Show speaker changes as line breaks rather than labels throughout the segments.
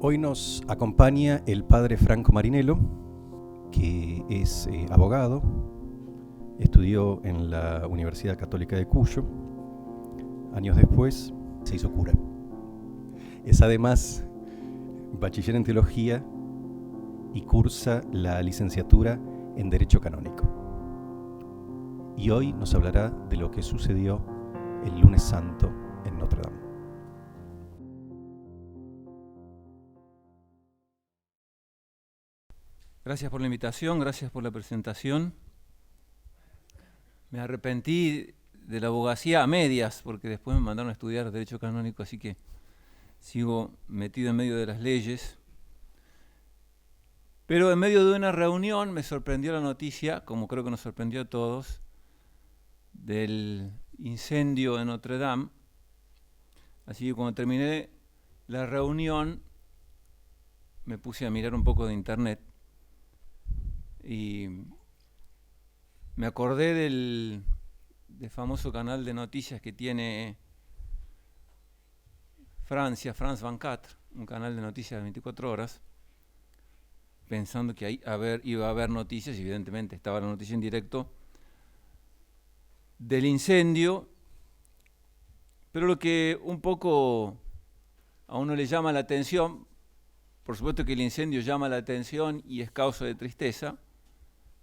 Hoy nos acompaña el padre Franco Marinello, que es abogado, estudió en la Universidad Católica de Cuyo. Años después se hizo cura. Es además bachiller en teología y cursa la licenciatura en Derecho Canónico. Y hoy nos hablará de lo que sucedió el lunes santo en Notre Dame.
Gracias por la invitación, gracias por la presentación. Me arrepentí de la abogacía a medias, porque después me mandaron a estudiar Derecho Canónico, así que sigo metido en medio de las leyes. Pero en medio de una reunión me sorprendió la noticia, como creo que nos sorprendió a todos, del incendio en Notre Dame. Así que cuando terminé la reunión me puse a mirar un poco de internet y me acordé del famoso canal de noticias que tiene Francia, France 24, un canal de noticias de 24 horas, pensando que ahí iba a haber noticias, y evidentemente estaba la noticia en directo del incendio, pero lo que un poco a uno le llama la atención, por supuesto que el incendio llama la atención y es causa de tristeza,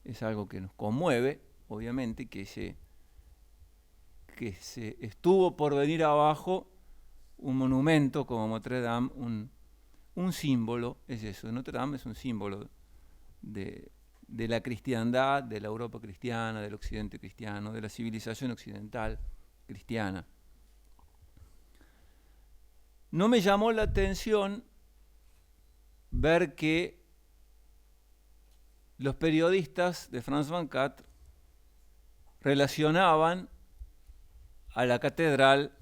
es algo que nos conmueve, obviamente, que se estuvo por venir abajo un monumento como Notre Dame, un símbolo, es eso. Notre Dame es un símbolo de la cristiandad, de la Europa cristiana, del occidente cristiano, de la civilización occidental cristiana. No me llamó la atención ver que los periodistas de France 24 relacionaban a la catedral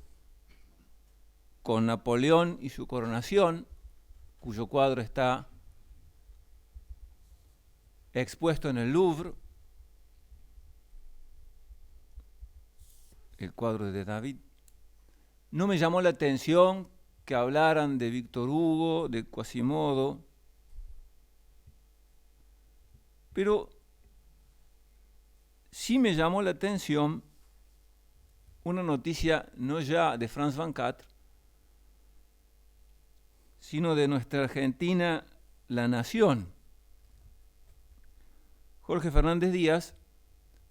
con Napoleón y su coronación, cuyo cuadro está expuesto en el Louvre, el cuadro de David. No me llamó la atención que hablaran de Víctor Hugo, de Quasimodo, pero sí me llamó la atención una noticia no ya de France 24, sino de nuestra Argentina, La Nación. Jorge Fernández Díaz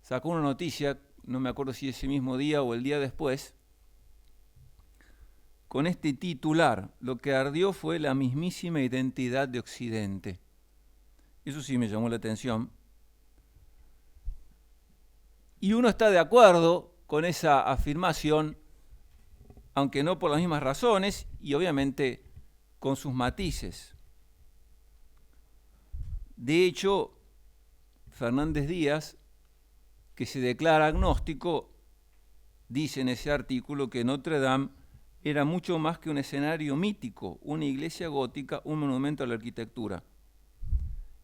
sacó una noticia, no me acuerdo si ese mismo día o el día después, con este titular: lo que ardió fue la mismísima identidad de Occidente. Eso sí me llamó la atención. Y uno está de acuerdo con esa afirmación, aunque no por las mismas razones y obviamente con sus matices. De hecho, Fernández Díaz, que se declara agnóstico, dice en ese artículo que Notre Dame era mucho más que un escenario mítico, una iglesia gótica, un monumento a la arquitectura.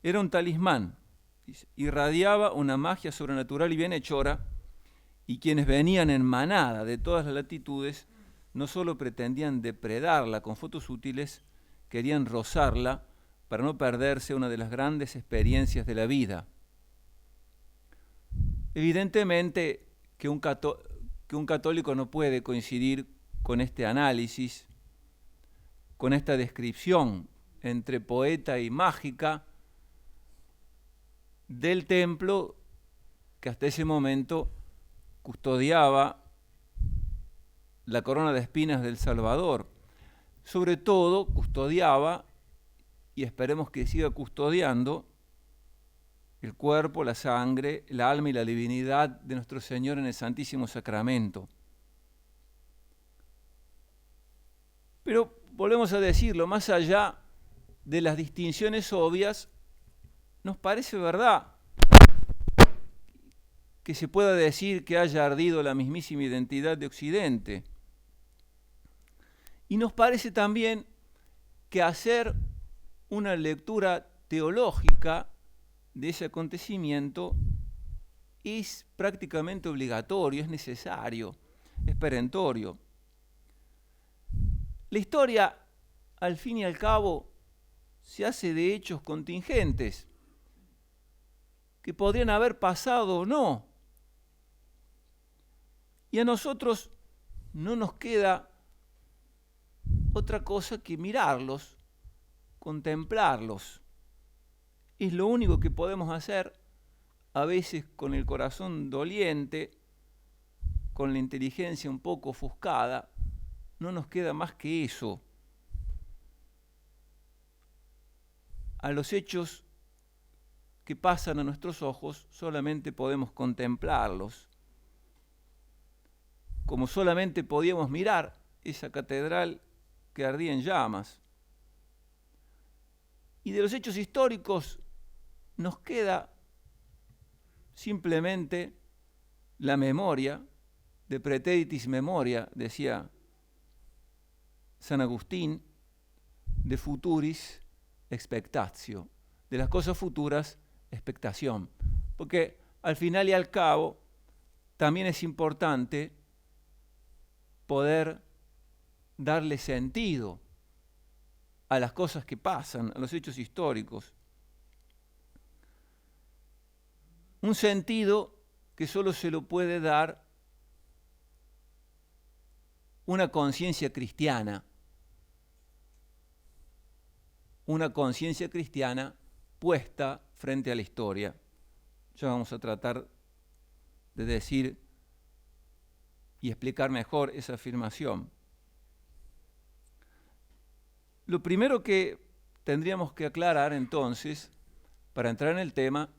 Era un talismán, dice, irradiaba una magia sobrenatural y bienhechora, y quienes venían en manada de todas las latitudes no solo pretendían depredarla con fotos útiles, querían rozarla para no perderse una de las grandes experiencias de la vida. Evidentemente que un católico no puede coincidir con este análisis, con esta descripción entre poeta y mágica del templo que hasta ese momento custodiaba la corona de espinas del Salvador. Sobre todo custodiaba, y esperemos que siga custodiando, el cuerpo, la sangre, el alma y la divinidad de nuestro Señor en el Santísimo Sacramento. Pero volvemos a decirlo, más allá de las distinciones obvias, nos parece verdad que se pueda decir que haya ardido la mismísima identidad de Occidente. Y nos parece también que hacer una lectura teológica de ese acontecimiento es prácticamente obligatorio, es necesario, es perentorio. La historia, al fin y al cabo, se hace de hechos contingentes, que podrían haber pasado o no. Y a nosotros no nos queda otra cosa que mirarlos, contemplarlos. Es lo único que podemos hacer, a veces con el corazón doliente, con la inteligencia un poco ofuscada. No nos queda más que eso. A los hechos que pasan a nuestros ojos solamente podemos contemplarlos, como solamente podíamos mirar esa catedral que ardía en llamas. Y de los hechos históricos nos queda simplemente la memoria, de praeteritis memoria, decía San Agustín, de futuris expectatio, de las cosas futuras, expectación. Porque al final y al cabo también es importante poder darle sentido a las cosas que pasan, a los hechos históricos. Un sentido que solo se lo puede dar una conciencia cristiana. Una conciencia cristiana puesta frente a la historia. Ya vamos a tratar de decir y explicar mejor esa afirmación. Lo primero que tendríamos que aclarar entonces, para entrar en el tema,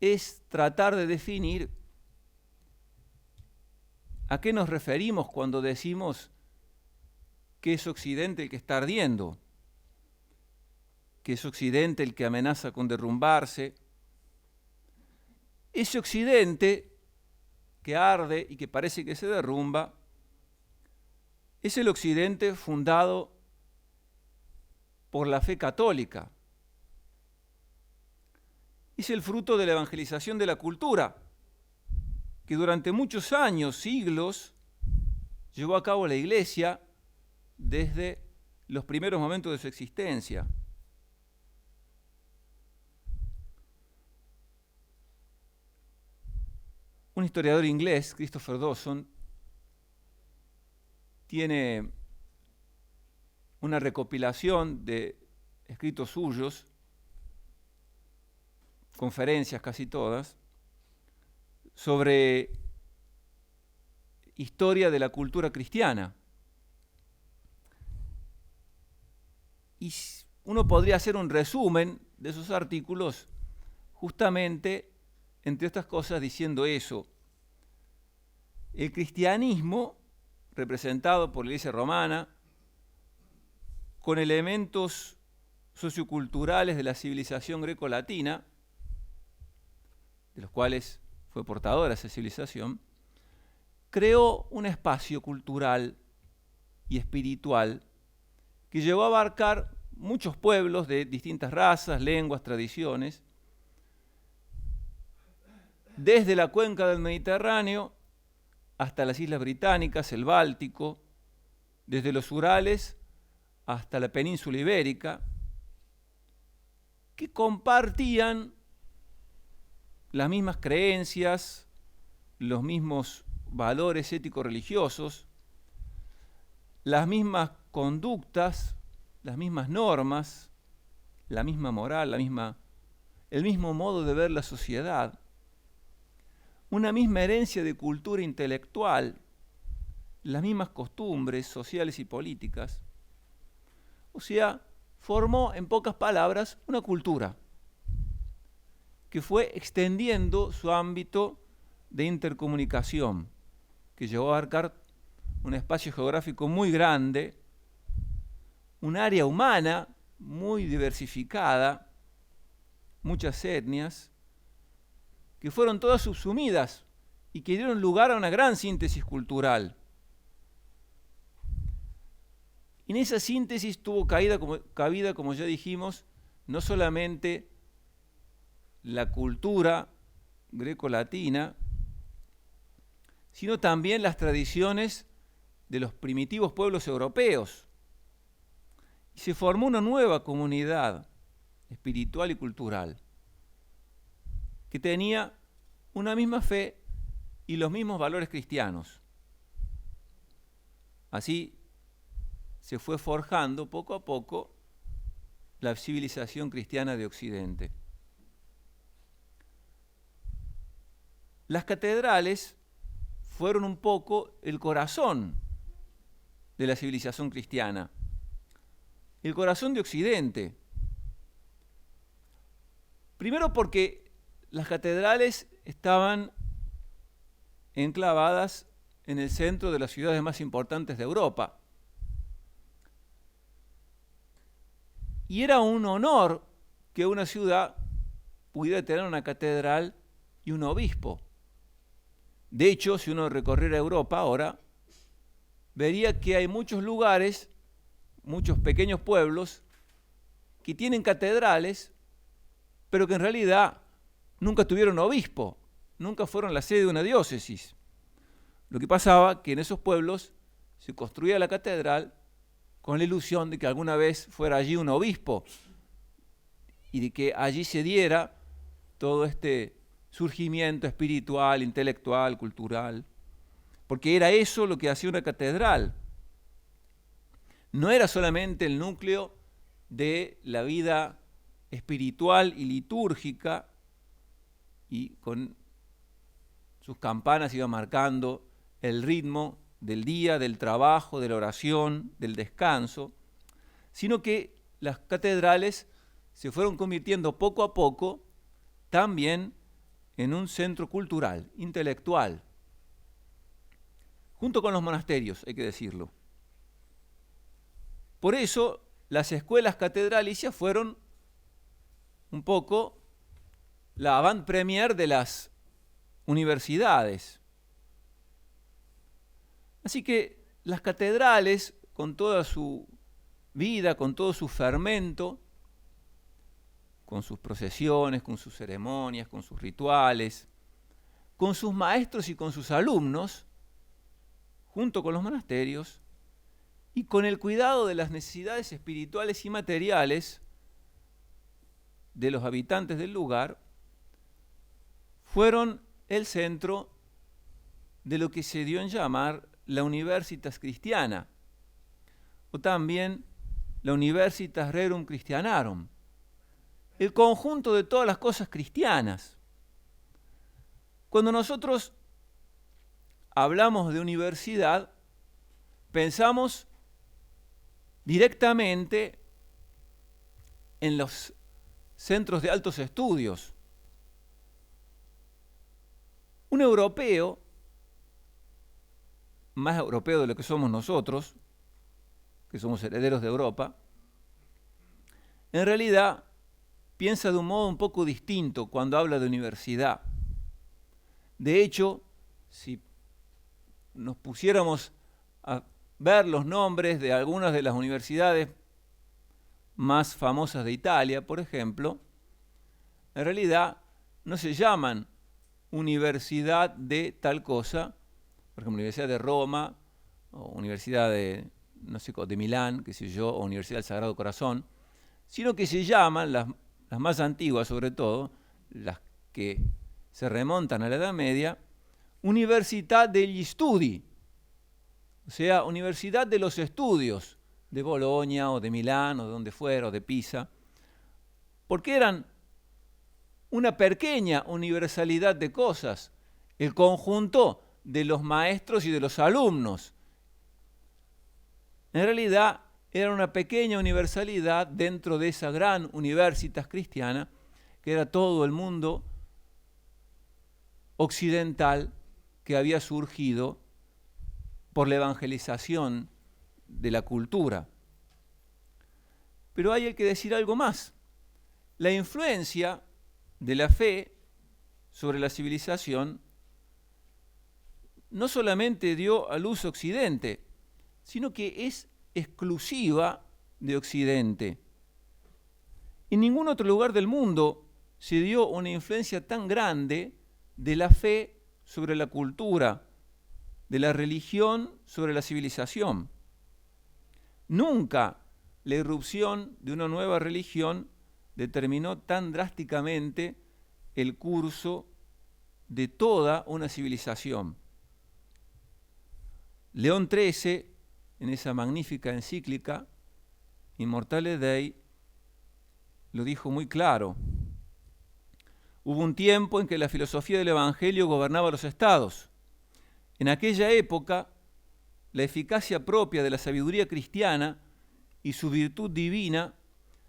es tratar de definir a qué nos referimos cuando decimos que es Occidente el que está ardiendo, que es Occidente el que amenaza con derrumbarse. Ese Occidente que arde y que parece que se derrumba es el Occidente fundado por la fe católica. Es el fruto de la evangelización de la cultura, que durante muchos años, siglos, llevó a cabo la Iglesia desde los primeros momentos de su existencia. Un historiador inglés, Christopher Dawson, tiene una recopilación de escritos suyos, conferencias casi todas, sobre historia de la cultura cristiana. Y uno podría hacer un resumen de esos artículos justamente, entre estas cosas, diciendo eso. El cristianismo, representado por la Iglesia romana, con elementos socioculturales de la civilización greco-latina, de los cuales fue portadora esa civilización, creó un espacio cultural y espiritual que llegó a abarcar muchos pueblos de distintas razas, lenguas, tradiciones, desde la cuenca del Mediterráneo hasta las Islas Británicas, el Báltico, desde los Urales hasta la península ibérica, que compartían las mismas creencias, los mismos valores ético-religiosos, las mismas conductas, las mismas normas, la misma moral, el mismo modo de ver la sociedad, una misma herencia de cultura intelectual, las mismas costumbres sociales y políticas. O sea, formó, en pocas palabras, una cultura que fue extendiendo su ámbito de intercomunicación, que llegó a abarcar un espacio geográfico muy grande, un área humana muy diversificada, muchas etnias, que fueron todas subsumidas y que dieron lugar a una gran síntesis cultural. Y en esa síntesis tuvo cabida, como ya dijimos, no solamente la cultura greco-latina, sino también las tradiciones de los primitivos pueblos europeos. y se formó una nueva comunidad espiritual y cultural que tenía una misma fe y los mismos valores cristianos. Así se fue forjando poco a poco la civilización cristiana de Occidente. Las catedrales fueron un poco el corazón de la civilización cristiana, el corazón de Occidente. Primero porque las catedrales estaban enclavadas en el centro de las ciudades más importantes de Europa. Y era un honor que una ciudad pudiera tener una catedral y un obispo. De hecho, si uno recorriera Europa ahora, vería que hay muchos lugares, muchos pequeños pueblos, que tienen catedrales, pero que en realidad nunca tuvieron obispo, nunca fueron la sede de una diócesis. Lo que pasaba que en esos pueblos se construía la catedral con la ilusión de que alguna vez fuera allí un obispo y de que allí se diera todo este surgimiento espiritual, intelectual, cultural, porque era eso lo que hacía una catedral. No era solamente el núcleo de la vida espiritual y litúrgica, y con sus campanas iba marcando el ritmo del día, del trabajo, de la oración, del descanso, sino que las catedrales se fueron convirtiendo poco a poco también en un centro cultural, intelectual, junto con los monasterios, hay que decirlo. Por eso las escuelas catedralicias fueron un poco la avant-première de las universidades. Así que las catedrales, con toda su vida, con todo su fermento, con sus procesiones, con sus ceremonias, con sus rituales, con sus maestros y con sus alumnos, junto con los monasterios, y con el cuidado de las necesidades espirituales y materiales de los habitantes del lugar, fueron el centro de lo que se dio en llamar la Universitas Christiana, o también la Universitas Rerum Christianarum, el conjunto de todas las cosas cristianas. Cuando nosotros hablamos de universidad, pensamos directamente en los centros de altos estudios. Un europeo, más europeo de lo que somos nosotros, que somos herederos de Europa, en realidad piensa de un modo un poco distinto cuando habla de universidad. De hecho, si nos pusiéramos a ver los nombres de algunas de las universidades más famosas de Italia, por ejemplo, en realidad no se llaman universidad de tal cosa, por ejemplo, Universidad de Roma, o Universidad de, no sé, de Milán, qué sé yo, o Universidad del Sagrado Corazón, sino que se llaman, las más antiguas sobre todo, las que se remontan a la Edad Media, Università degli Studi, o sea, Universidad de los Estudios, de Bolonia o de Milán o de donde fuera, o de Pisa, porque eran una pequeña universalidad de cosas, el conjunto de los maestros y de los alumnos. En realidad era una pequeña universalidad dentro de esa gran universitas cristiana, que era todo el mundo occidental que había surgido por la evangelización de la cultura. Pero hay que decir algo más. La influencia de la fe sobre la civilización no solamente dio a luz Occidente, sino que es exclusiva de Occidente. En ningún otro lugar del mundo se dio una influencia tan grande de la fe sobre la cultura, de la religión sobre la civilización. Nunca la irrupción de una nueva religión determinó tan drásticamente el curso de toda una civilización. León XIII, en esa magnífica encíclica, Immortale Dei, lo dijo muy claro. Hubo un tiempo en que la filosofía del Evangelio gobernaba los estados. En aquella época, la eficacia propia de la sabiduría cristiana y su virtud divina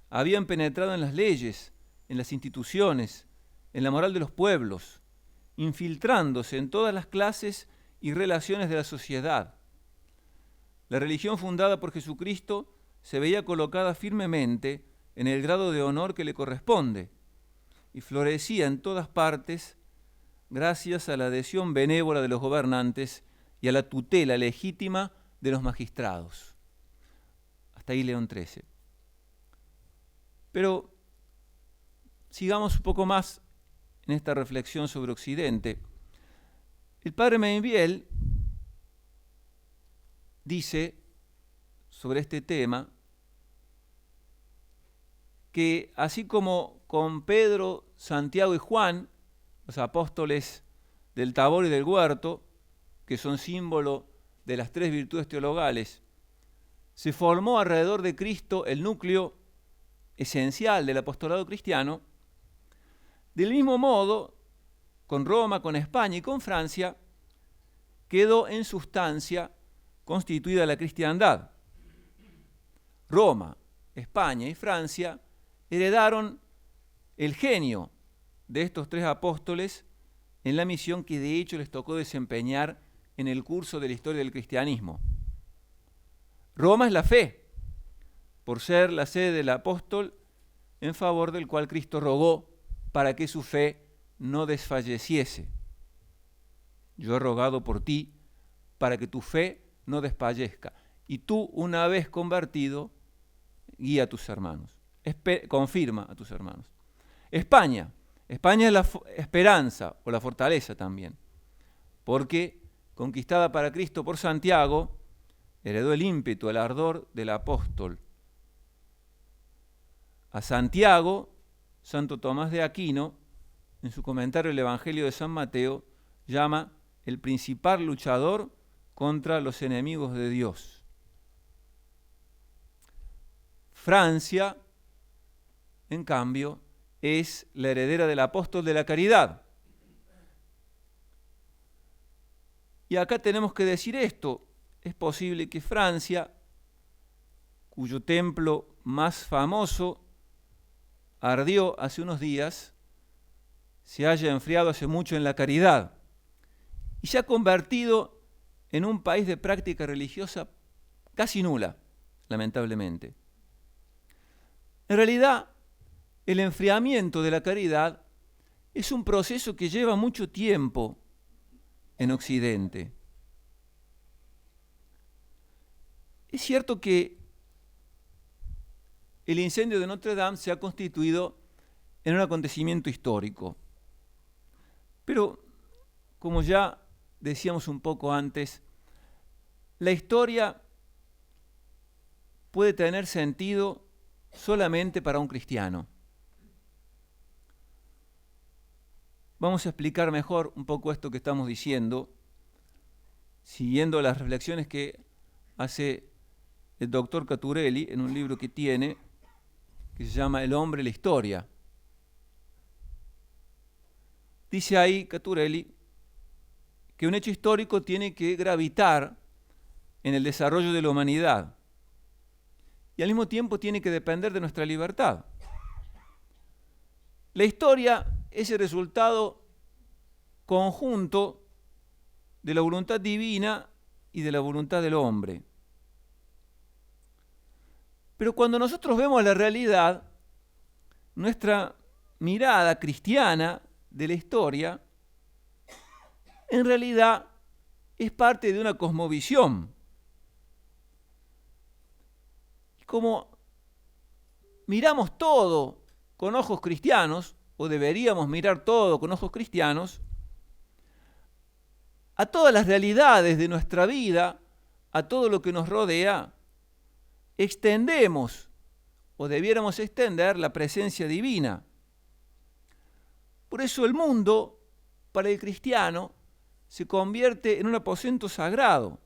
habían penetrado en las leyes, en las instituciones, en la moral de los pueblos, infiltrándose en todas las clases y relaciones de la sociedad. La religión fundada por Jesucristo se veía colocada firmemente en el grado de honor que le corresponde y florecía en todas partes gracias a la adhesión benévola de los gobernantes y a la tutela legítima de los magistrados. Hasta ahí León XIII. Pero sigamos un poco más en esta reflexión sobre Occidente. El padre Mainviel dice sobre este tema que así como con Pedro, Santiago y Juan, los apóstoles del Tabor y del Huerto, que son símbolo de las tres virtudes teologales, se formó alrededor de Cristo el núcleo esencial del apostolado cristiano, del mismo modo, con Roma, con España y con Francia, quedó en sustancia constituida la cristiandad. Roma, España y Francia heredaron el genio de estos tres apóstoles en la misión que de hecho les tocó desempeñar en el curso de la historia del cristianismo. Roma es la fe, por ser la sede del apóstol en favor del cual Cristo rogó para que su fe no desfalleciese. Yo he rogado por ti para que tu fe no desfallezca. Y tú, una vez convertido, guía a tus hermanos. Confirma a tus hermanos. España es la esperanza o la fortaleza también, porque conquistada para Cristo por Santiago, heredó el ímpetu, el ardor del apóstol. A Santiago, Santo Tomás de Aquino, en su comentario del Evangelio de San Mateo, llama el principal luchador contra los enemigos de Dios. Francia, en cambio, es la heredera del apóstol de la caridad. Y acá tenemos que decir esto: es posible que Francia, cuyo templo más famoso ardió hace unos días, se haya enfriado hace mucho en la caridad y se ha convertido en un país de práctica religiosa casi nula, lamentablemente. En realidad, el enfriamiento de la caridad es un proceso que lleva mucho tiempo en Occidente. Es cierto que el incendio de Notre Dame se ha constituido en un acontecimiento histórico, pero como ya decíamos un poco antes, la historia puede tener sentido solamente para un cristiano. Vamos a explicar mejor un poco esto que estamos diciendo, siguiendo las reflexiones que hace el doctor Caturelli en un libro que tiene, que se llama El hombre y la historia. Dice ahí Caturelli que un hecho histórico tiene que gravitar en el desarrollo de la humanidad y al mismo tiempo tiene que depender de nuestra libertad. La historia es el resultado conjunto de la voluntad divina y de la voluntad del hombre. Pero cuando nosotros vemos la realidad, nuestra mirada cristiana de la historia, en realidad es parte de una cosmovisión. Como miramos todo con ojos cristianos, o deberíamos mirar todo con ojos cristianos, a todas las realidades de nuestra vida, a todo lo que nos rodea, extendemos o debiéramos extender, la presencia divina. Por eso el mundo, para el cristiano, se convierte en un aposento sagrado.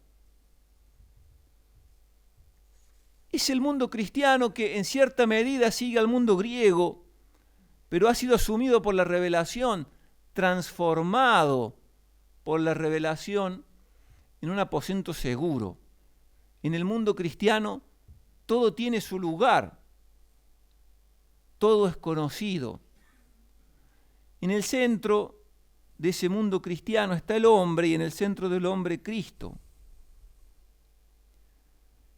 Es el mundo cristiano que en cierta medida sigue al mundo griego, pero ha sido asumido por la revelación, transformado por la revelación en un aposento seguro. En el mundo cristiano todo tiene su lugar, todo es conocido. En el centro de ese mundo cristiano está el hombre y en el centro del hombre Cristo.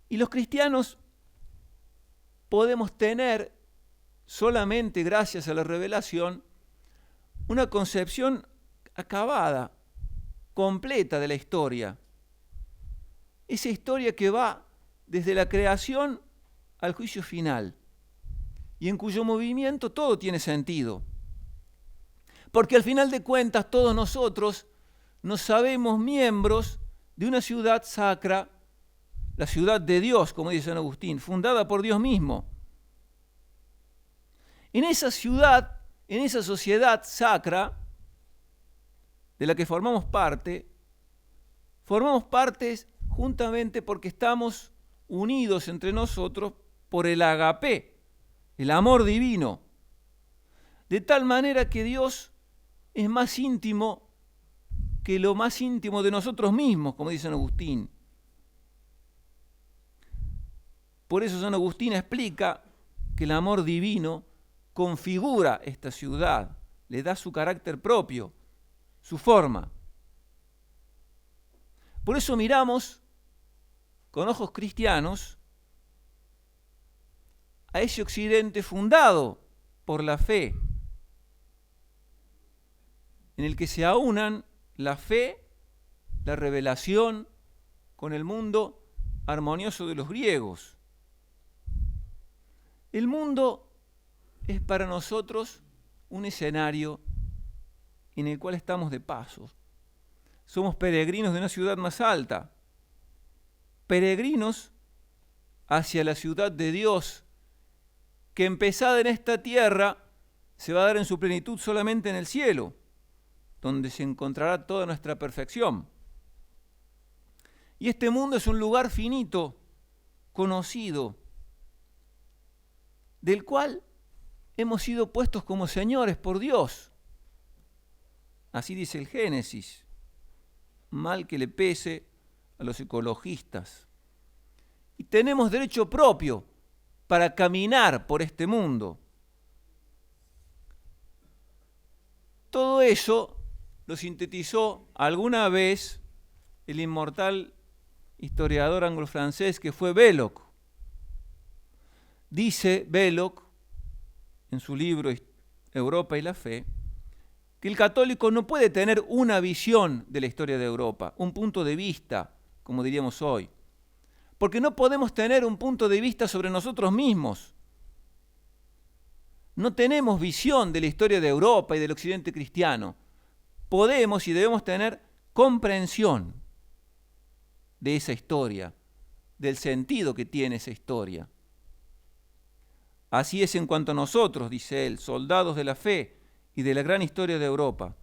Y los cristianos podemos tener, solamente gracias a la revelación, una concepción acabada, completa de la historia. Esa historia que va desde la creación al juicio final y en cuyo movimiento todo tiene sentido. Porque al final de cuentas todos nosotros nos sabemos miembros de una ciudad sacra, la ciudad de Dios, como dice San Agustín, fundada por Dios mismo. En esa ciudad, en esa sociedad sacra de la que formamos parte juntamente porque estamos unidos entre nosotros por el agapé, el amor divino, de tal manera que Dios es más íntimo que lo más íntimo de nosotros mismos, como dice San Agustín. Por eso San Agustín explica que el amor divino configura esta ciudad, le da su carácter propio, su forma. Por eso miramos con ojos cristianos a ese occidente fundado por la fe, en el que se aunan la fe, la revelación, con el mundo armonioso de los griegos. El mundo es para nosotros un escenario en el cual estamos de paso. Somos peregrinos de una ciudad más alta, peregrinos hacia la ciudad de Dios, que empezada en esta tierra se va a dar en su plenitud solamente en el cielo, donde se encontrará toda nuestra perfección. Y este mundo es un lugar finito, conocido, del cual hemos sido puestos como señores por Dios. Así dice el Génesis, mal que le pese a los ecologistas. Y tenemos derecho propio para caminar por este mundo. Todo eso lo sintetizó alguna vez el inmortal historiador anglo-francés que fue Belloc. Dice Belloc, en su libro Europa y la Fe, que el católico no puede tener una visión de la historia de Europa, un punto de vista, como diríamos hoy, porque no podemos tener un punto de vista sobre nosotros mismos. No tenemos visión de la historia de Europa y del occidente cristiano. Podemos y debemos tener comprensión de esa historia, del sentido que tiene esa historia. Así es en cuanto a nosotros, dice él, soldados de la fe y de la gran historia de Europa.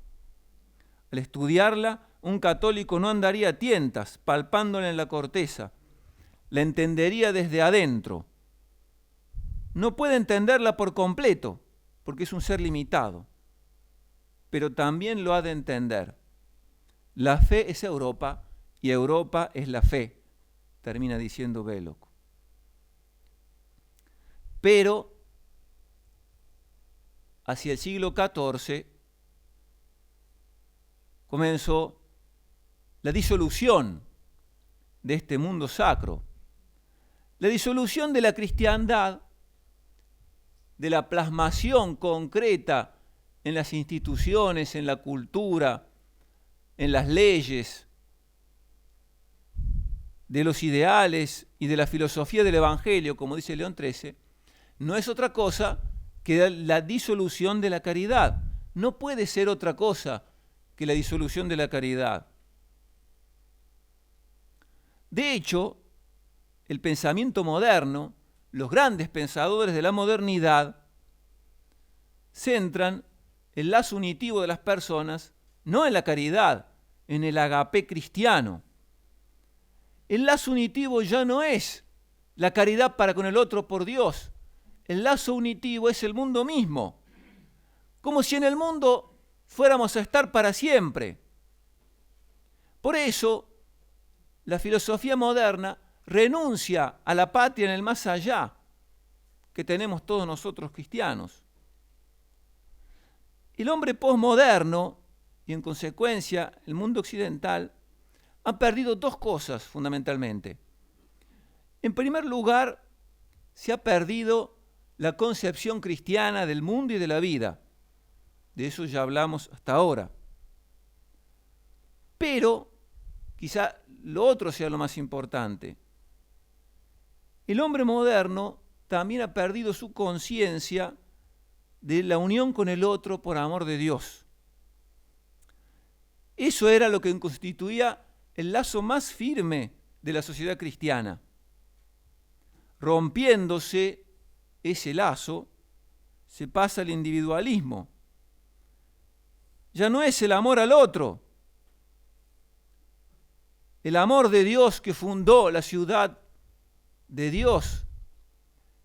Al estudiarla, un católico no andaría a tientas, palpándola en la corteza. La entendería desde adentro. No puede entenderla por completo, porque es un ser limitado, pero también lo ha de entender. La fe es Europa y Europa es la fe, termina diciendo Belloc. Pero hacia el siglo XIV comenzó la disolución de este mundo sacro, la disolución de la cristiandad, de la plasmación concreta en las instituciones, en la cultura, en las leyes, de los ideales y de la filosofía del Evangelio, como dice León XIII, no es otra cosa que la disolución de la caridad. No puede ser otra cosa que la disolución de la caridad. De hecho, el pensamiento moderno los grandes pensadores de la modernidad centran el lazo unitivo de las personas no en la caridad, en el agape cristiano. El lazo unitivo ya no es la caridad para con el otro por Dios. El lazo unitivo es el mundo mismo. Como si en el mundo fuéramos a estar para siempre. Por eso, la filosofía moderna renuncia a la patria en el más allá que tenemos todos nosotros cristianos. El hombre posmoderno, y en consecuencia el mundo occidental, ha perdido dos cosas fundamentalmente. En primer lugar, se ha perdido la concepción cristiana del mundo y de la vida. De eso ya hablamos hasta ahora. Pero quizá lo otro sea lo más importante. El hombre moderno también ha perdido su conciencia de la unión con el otro por amor de Dios. Eso era lo que constituía el lazo más firme de la sociedad cristiana. Rompiéndose ese lazo, se pasa al individualismo. Ya no es el amor al otro. El amor de Dios que fundó la ciudad de Dios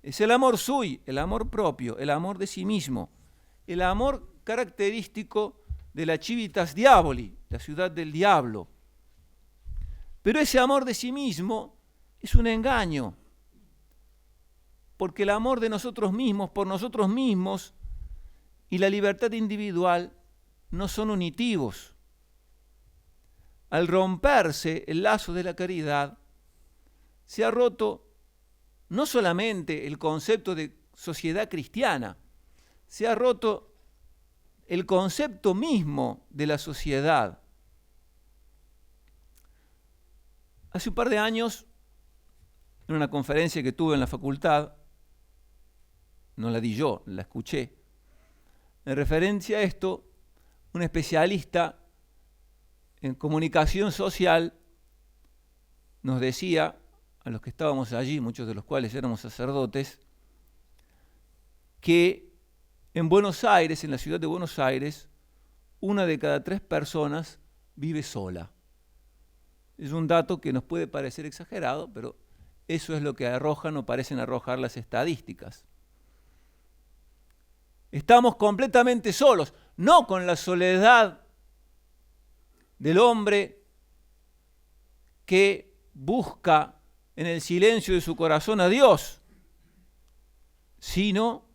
es el amor sui, el amor propio, el amor de sí mismo, el amor característico de la civitas diaboli, la ciudad del diablo. Pero ese amor de sí mismo es un engaño, porque el amor de nosotros mismos por nosotros mismos y la libertad individual no son unitivos. Al romperse el lazo de la caridad, se ha roto no solamente el concepto de sociedad cristiana, se ha roto el concepto mismo de la sociedad. Hace un par de años, en una conferencia que tuve en la facultad, no la di yo, la escuché, en referencia a esto, un especialista en comunicación social nos decía, a los que estábamos allí, muchos de los cuales éramos sacerdotes, que en Buenos Aires, en la ciudad de Buenos Aires, 1 de cada 3 personas vive sola. Es un dato que nos puede parecer exagerado, pero eso es lo que arrojan o parecen arrojar las estadísticas. Estamos completamente solos, no con la soledad del hombre que busca en el silencio de su corazón a Dios, sino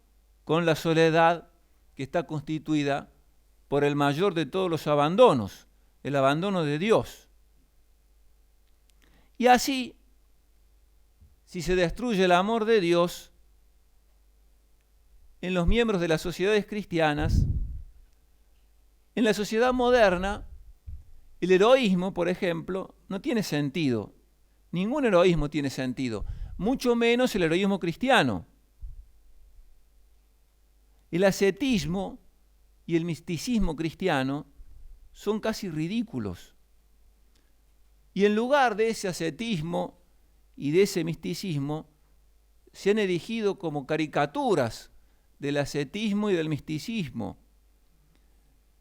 con la soledad que está constituida por el mayor de todos los abandonos, el abandono de Dios. Y así, si se destruye el amor de Dios en los miembros de las sociedades cristianas, en la sociedad moderna, el heroísmo, por ejemplo, no tiene sentido. Ningún heroísmo tiene sentido, mucho menos el heroísmo cristiano. El ascetismo y el misticismo cristiano son casi ridículos. Y en lugar de ese ascetismo y de ese misticismo, se han erigido como caricaturas del ascetismo y del misticismo,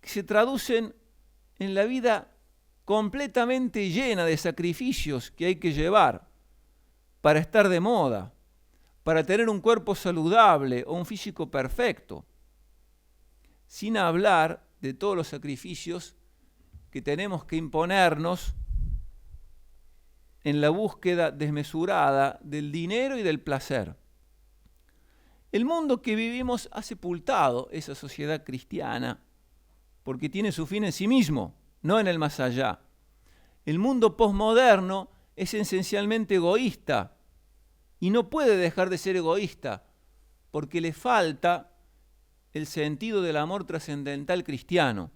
que se traducen en la vida completamente llena de sacrificios que hay que llevar para estar de moda, para tener un cuerpo saludable o un físico perfecto, sin hablar de todos los sacrificios que tenemos que imponernos en la búsqueda desmesurada del dinero y del placer. El mundo que vivimos ha sepultado esa sociedad cristiana porque tiene su fin en sí mismo, no en el más allá. El mundo posmoderno es esencialmente egoísta y no puede dejar de ser egoísta porque le falta el sentido del amor trascendental cristiano.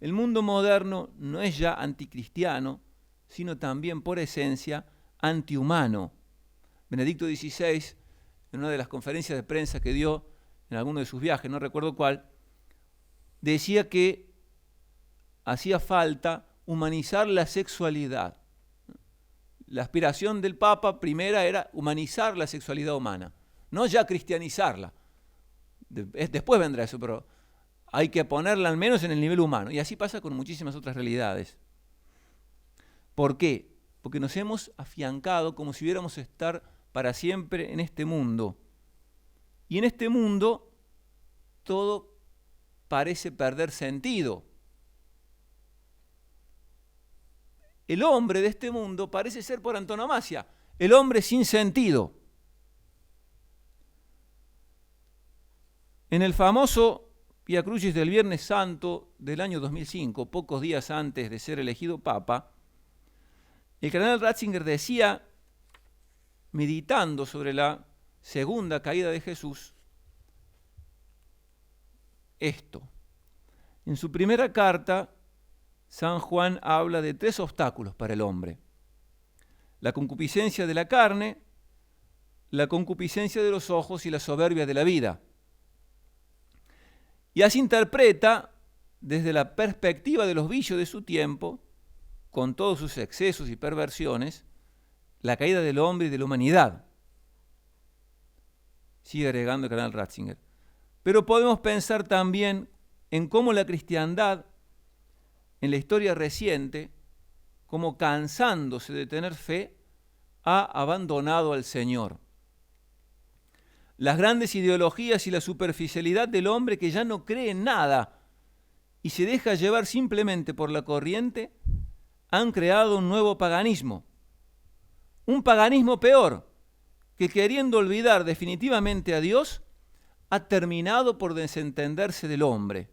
El mundo moderno no es ya anticristiano, sino también por esencia antihumano. Benedicto XVI, en una de las conferencias de prensa que dio en alguno de sus viajes, no recuerdo cuál, decía que hacía falta humanizar la sexualidad. la aspiración del Papa primera era humanizar la sexualidad humana, no ya cristianizarla. Después vendrá eso, pero hay que ponerla al menos en el nivel humano. Y así pasa con muchísimas otras realidades. ¿Por qué? Porque nos hemos afiancado como si hubiéramos estar para siempre en este mundo. Y en este mundo todo parece perder sentido. El hombre de este mundo parece ser por antonomasia, el hombre sin sentido. En el famoso Vía Crucis del Viernes Santo del año 2005, pocos días antes de ser elegido Papa, el cardenal Ratzinger decía, meditando sobre la segunda caída de Jesús, esto. En su primera carta, San Juan habla de 3 obstáculos para el hombre: la concupiscencia de la carne, la concupiscencia de los ojos y la soberbia de la vida. Y así interpreta, desde la perspectiva de los vicios de su tiempo, con todos sus excesos y perversiones, la caída del hombre y de la humanidad. Sigue agregando el cardenal Ratzinger. Pero podemos pensar también en cómo la cristiandad, en la historia reciente, como cansándose de tener fe, ha abandonado al Señor. Las grandes ideologías y la superficialidad del hombre que ya no cree en nada y se deja llevar simplemente por la corriente, han creado un nuevo paganismo. Un paganismo peor, que queriendo olvidar definitivamente a Dios, ha terminado por desentenderse del hombre.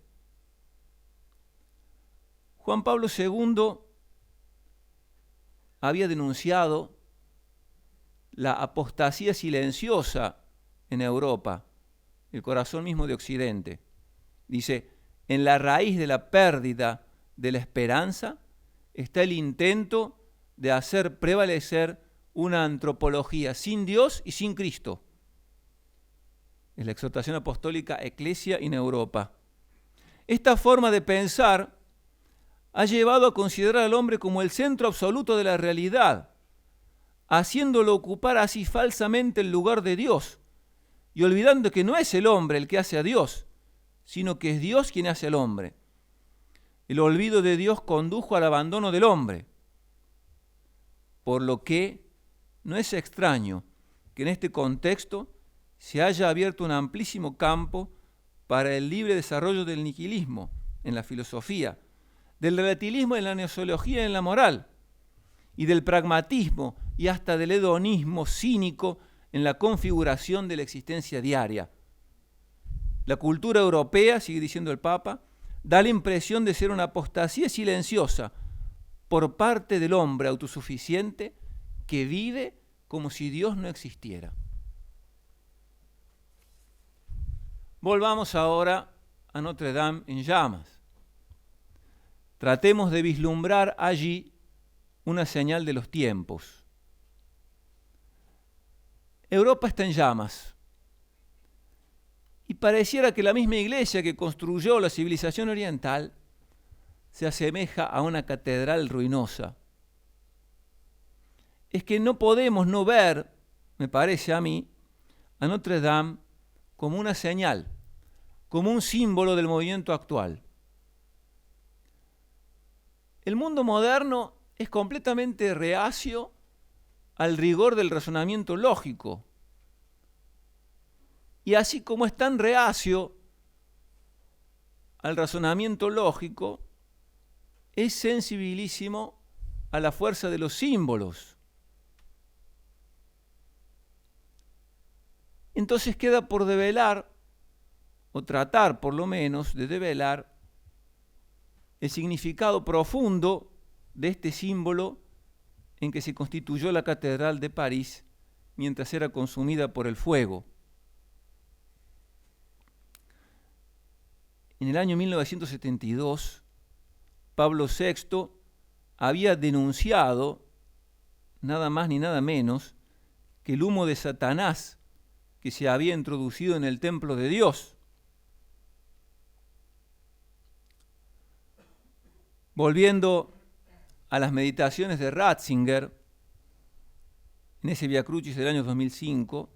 Juan Pablo II había denunciado la apostasía silenciosa en Europa, el corazón mismo de Occidente. Dice, en la raíz de la pérdida de la esperanza está el intento de hacer prevalecer una antropología sin Dios y sin Cristo. Es la exhortación apostólica Ecclesia in Europa. Esta forma de pensar ha llevado a considerar al hombre como el centro absoluto de la realidad, haciéndolo ocupar así falsamente el lugar de Dios, y olvidando que no es el hombre el que hace a Dios, sino que es Dios quien hace al hombre. El olvido de Dios condujo al abandono del hombre, por lo que no es extraño que en este contexto se haya abierto un amplísimo campo para el libre desarrollo del nihilismo en la filosofía, del relativismo en la gnoseología y en la moral, y del pragmatismo y hasta del hedonismo cínico en la configuración de la existencia diaria. La cultura europea, sigue diciendo el Papa, da la impresión de ser una apostasía silenciosa por parte del hombre autosuficiente que vive como si Dios no existiera. Volvamos ahora a Notre Dame en llamas. Tratemos de vislumbrar allí una señal de los tiempos. Europa está en llamas y pareciera que la misma iglesia que construyó la civilización oriental se asemeja a una catedral ruinosa. Es que no podemos no ver, me parece a mí, a Notre Dame como una señal, como un símbolo del movimiento actual. El mundo moderno es completamente reacio al rigor del razonamiento lógico. Y así como es tan reacio al razonamiento lógico, es sensibilísimo a la fuerza de los símbolos. Entonces queda por develar, o tratar por lo menos de develar, el significado profundo de este símbolo en que se constituyó la Catedral de París mientras era consumida por el fuego. En el año 1972, Pablo VI había denunciado, nada más ni nada menos, que el humo de Satanás que se había introducido en el templo de Dios. Volviendo a las meditaciones de Ratzinger, en ese Via Crucis del año 2005,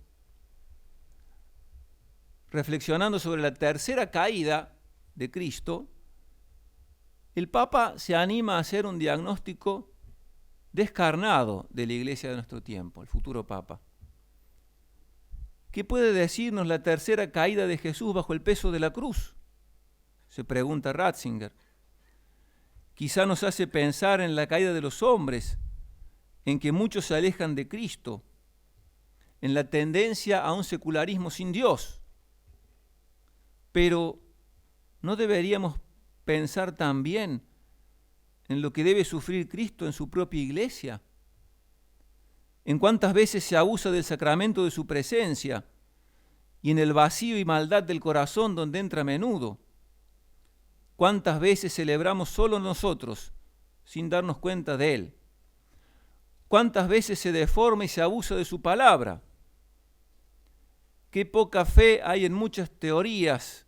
reflexionando sobre la tercera caída de Cristo, el Papa se anima a hacer un diagnóstico descarnado de la Iglesia de nuestro tiempo, el futuro Papa. ¿Qué puede decirnos la tercera caída de Jesús bajo el peso de la cruz?, se pregunta Ratzinger. Quizá nos hace pensar en la caída de los hombres, en que muchos se alejan de Cristo, en la tendencia a un secularismo sin Dios. Pero ¿no deberíamos pensar también en lo que debe sufrir Cristo en su propia iglesia? ¿En cuántas veces se abusa del sacramento de su presencia y en el vacío y maldad del corazón donde entra a menudo? ¿Cuántas veces celebramos solo nosotros sin darnos cuenta de Él? ¿Cuántas veces se deforma y se abusa de su palabra? Qué poca fe hay en muchas teorías,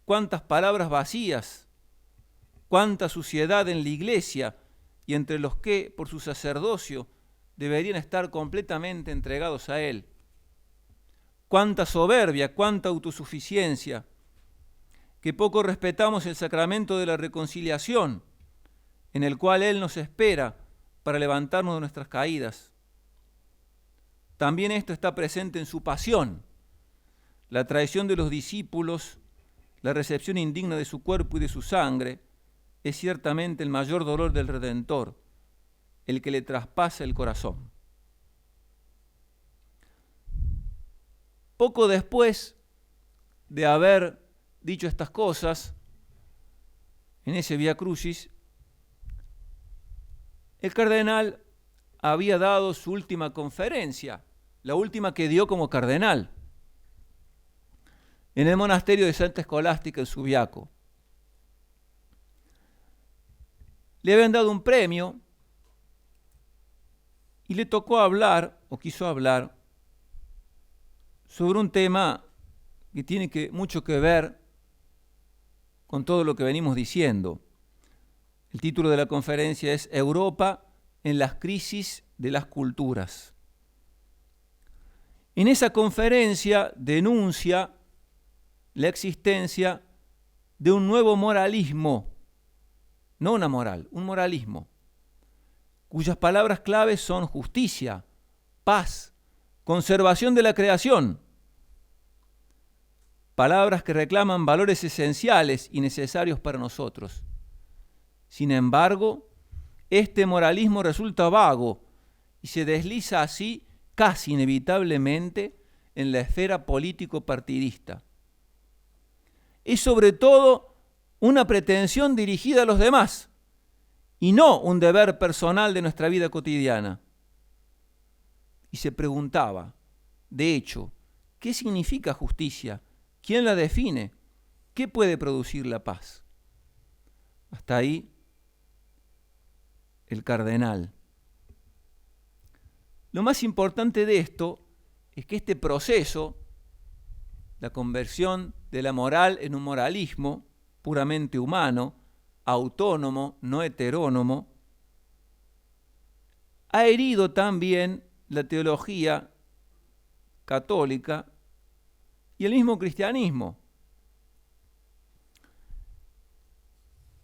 cuántas palabras vacías, cuánta suciedad en la iglesia y entre los que, por su sacerdocio, deberían estar completamente entregados a Él. Cuánta soberbia, cuánta autosuficiencia, que poco respetamos el sacramento de la reconciliación, en el cual Él nos espera para levantarnos de nuestras caídas. También esto está presente en su pasión, la traición de los discípulos, la recepción indigna de su cuerpo y de su sangre, es ciertamente el mayor dolor del Redentor, el que le traspasa el corazón. Poco después de haber dicho estas cosas, en ese Via Crucis, el cardenal había dado su última conferencia, la última que dio como cardenal, en el monasterio de Santa Escolástica en Subiaco. Le habían dado un premio y le tocó hablar, o quiso hablar, sobre un tema que tiene mucho que ver con todo lo que venimos diciendo. El título de la conferencia es Europa en las crisis de las culturas. En esa conferencia denuncia la existencia de un nuevo moralismo, no una moral, un moralismo, cuyas palabras claves son justicia, paz, conservación de la creación, palabras que reclaman valores esenciales y necesarios para nosotros. Sin embargo, este moralismo resulta vago y se desliza así casi inevitablemente en la esfera político-partidista. Es sobre todo una pretensión dirigida a los demás y no un deber personal de nuestra vida cotidiana. Y se preguntaba, de hecho, ¿qué significa justicia? ¿Quién la define? ¿Qué puede producir la paz? Hasta ahí el cardenal. Lo más importante de esto es que este proceso, la conversión de la moral en un moralismo puramente humano, autónomo, no heterónomo, ha herido también la teología católica y el mismo cristianismo.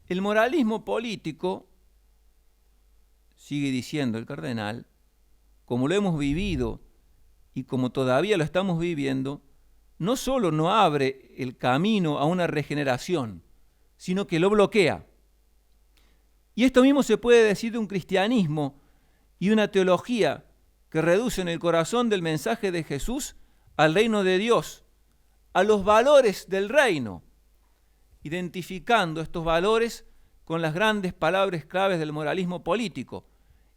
El moralismo político, sigue diciendo el cardenal, como lo hemos vivido y como todavía lo estamos viviendo, no solo no abre el camino a una regeneración, sino que lo bloquea. Y esto mismo se puede decir de un cristianismo y una teología que reducen el corazón del mensaje de Jesús al reino de Dios, a los valores del reino, identificando estos valores con las grandes palabras claves del moralismo político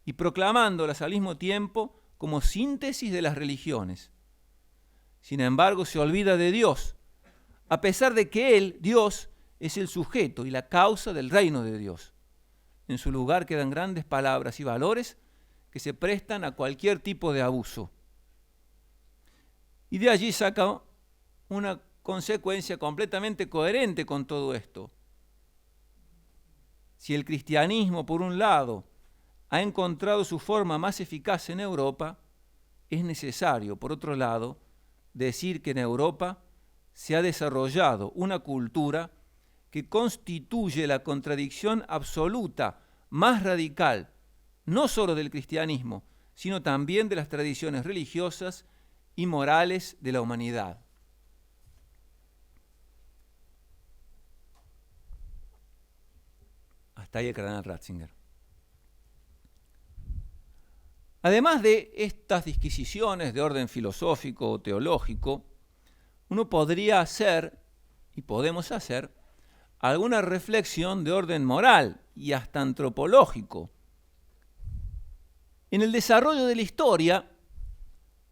y proclamándolas al mismo tiempo como síntesis de las religiones. Sin embargo, se olvida de Dios, a pesar de que Él, Dios, es el sujeto y la causa del reino de Dios. En su lugar quedan grandes palabras y valores que se prestan a cualquier tipo de abuso. Y de allí saca una consecuencia completamente coherente con todo esto. Si el cristianismo, por un lado, ha encontrado su forma más eficaz en Europa, es necesario, por otro lado, decir que en Europa se ha desarrollado una cultura que constituye la contradicción absoluta más radical, no solo del cristianismo, sino también de las tradiciones religiosas y morales de la humanidad. Hasta ahí el cardenal Ratzinger. Además de estas disquisiciones de orden filosófico o teológico, uno podría hacer, y podemos hacer, alguna reflexión de orden moral y hasta antropológico. En el desarrollo de la historia,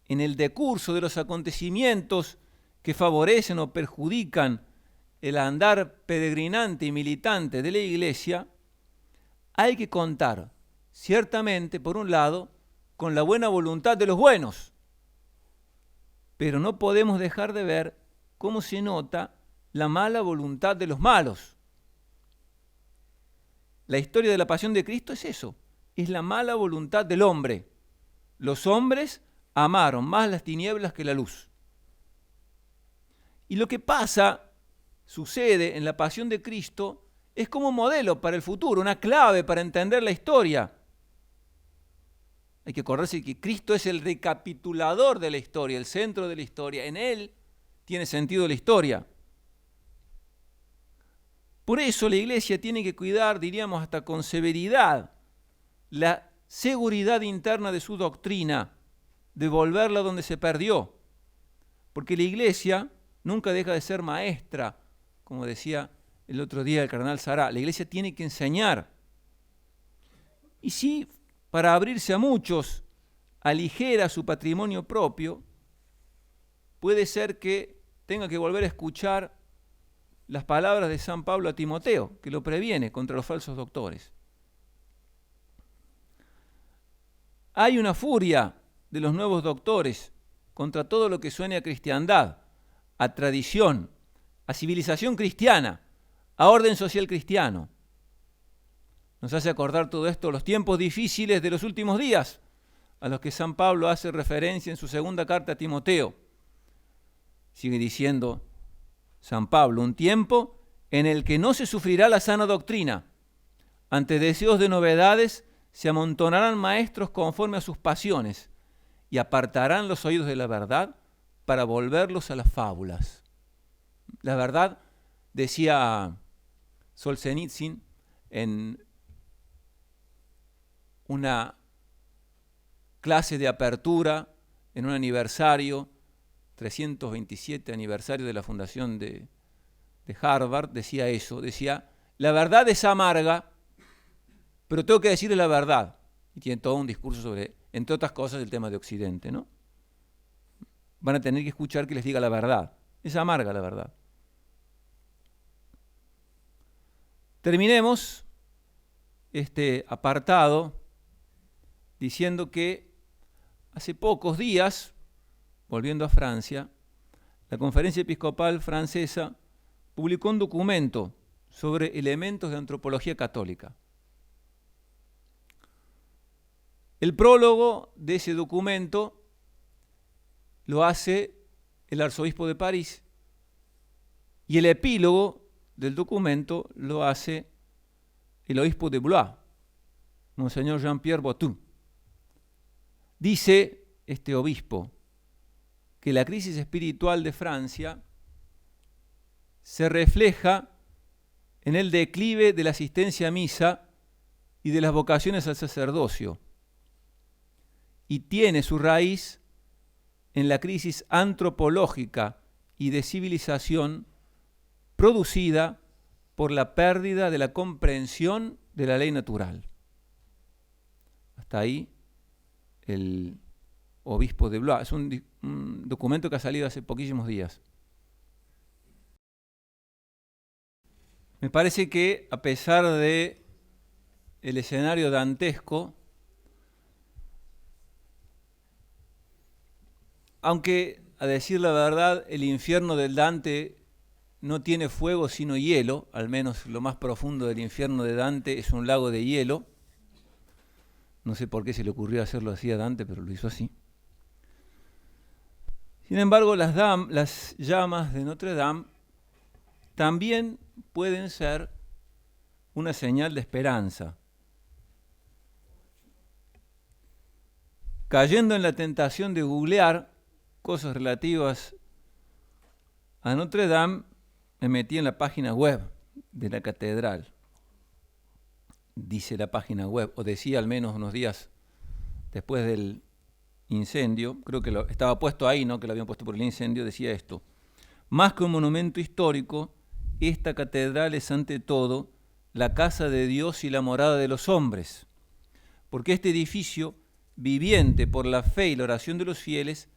en el decurso de los acontecimientos que favorecen o perjudican el andar peregrinante y militante de la Iglesia, hay que contar, ciertamente, por un lado, con la buena voluntad de los buenos, pero no podemos dejar de ver cómo se nota la mala voluntad de los malos. La historia de la pasión de Cristo es eso, es la mala voluntad del hombre. Los hombres amaron más las tinieblas que la luz. Y lo que sucede en la pasión de Cristo, es como modelo para el futuro, una clave para entender la historia. Hay que acordarse que Cristo es el recapitulador de la historia, el centro de la historia. En Él tiene sentido la historia. Por eso la Iglesia tiene que cuidar, diríamos hasta con severidad, la seguridad interna de su doctrina, de volverla donde se perdió. Porque la Iglesia nunca deja de ser maestra, como decía el otro día el cardenal Sará. La Iglesia tiene que enseñar. Y si para abrirse a muchos aligera su patrimonio propio, puede ser que tenga que volver a escuchar las palabras de San Pablo a Timoteo, que lo previene contra los falsos doctores. Hay una furia de los nuevos doctores contra todo lo que suene a cristiandad, a tradición, a civilización cristiana, a orden social cristiano. Nos hace acordar todo esto los tiempos difíciles de los últimos días, a los que San Pablo hace referencia en su segunda carta a Timoteo. Sigue diciendo San Pablo, un tiempo en el que no se sufrirá la sana doctrina. Ante deseos de novedades se amontonarán maestros conforme a sus pasiones y apartarán los oídos de la verdad para volverlos a las fábulas. La verdad, decía Solzhenitsyn en una clase de apertura en un aniversario, 327 aniversario de la fundación de Harvard, decía eso, decía, la verdad es amarga, pero tengo que decirle la verdad. Y tiene todo un discurso sobre, entre otras cosas, el tema de Occidente, ¿no? Van a tener que escuchar que les diga la verdad. Es amarga la verdad. Terminemos este apartado diciendo que hace pocos días, volviendo a Francia, la Conferencia Episcopal Francesa publicó un documento sobre elementos de antropología católica. El prólogo de ese documento lo hace el arzobispo de París y el epílogo del documento lo hace el obispo de Blois, Monseñor Jean-Pierre Bottou. Dice este obispo que la crisis espiritual de Francia se refleja en el declive de la asistencia a misa y de las vocaciones al sacerdocio, y tiene su raíz en la crisis antropológica y de civilización producida por la pérdida de la comprensión de la ley natural. Hasta ahí el obispo de Blois. Es un documento que ha salido hace poquísimos días. Me parece que a pesar de el escenario dantesco, aunque a decir la verdad el infierno del Dante no tiene fuego sino hielo, al menos lo más profundo del infierno de Dante es un lago de hielo. No sé por qué se le ocurrió hacerlo así a Dante, pero lo hizo así. Sin embargo, las llamas de Notre Dame también pueden ser una señal de esperanza. Cayendo en la tentación de googlear cosas relativas a Notre Dame, me metí en la página web de la catedral. Dice la página web, o decía al menos unos días después del incendio, creo que estaba puesto ahí, no que lo habían puesto por el incendio, decía esto: más que un monumento histórico, esta catedral es ante todo la casa de Dios y la morada de los hombres, porque este edificio, viviente por la fe y la oración de los fieles,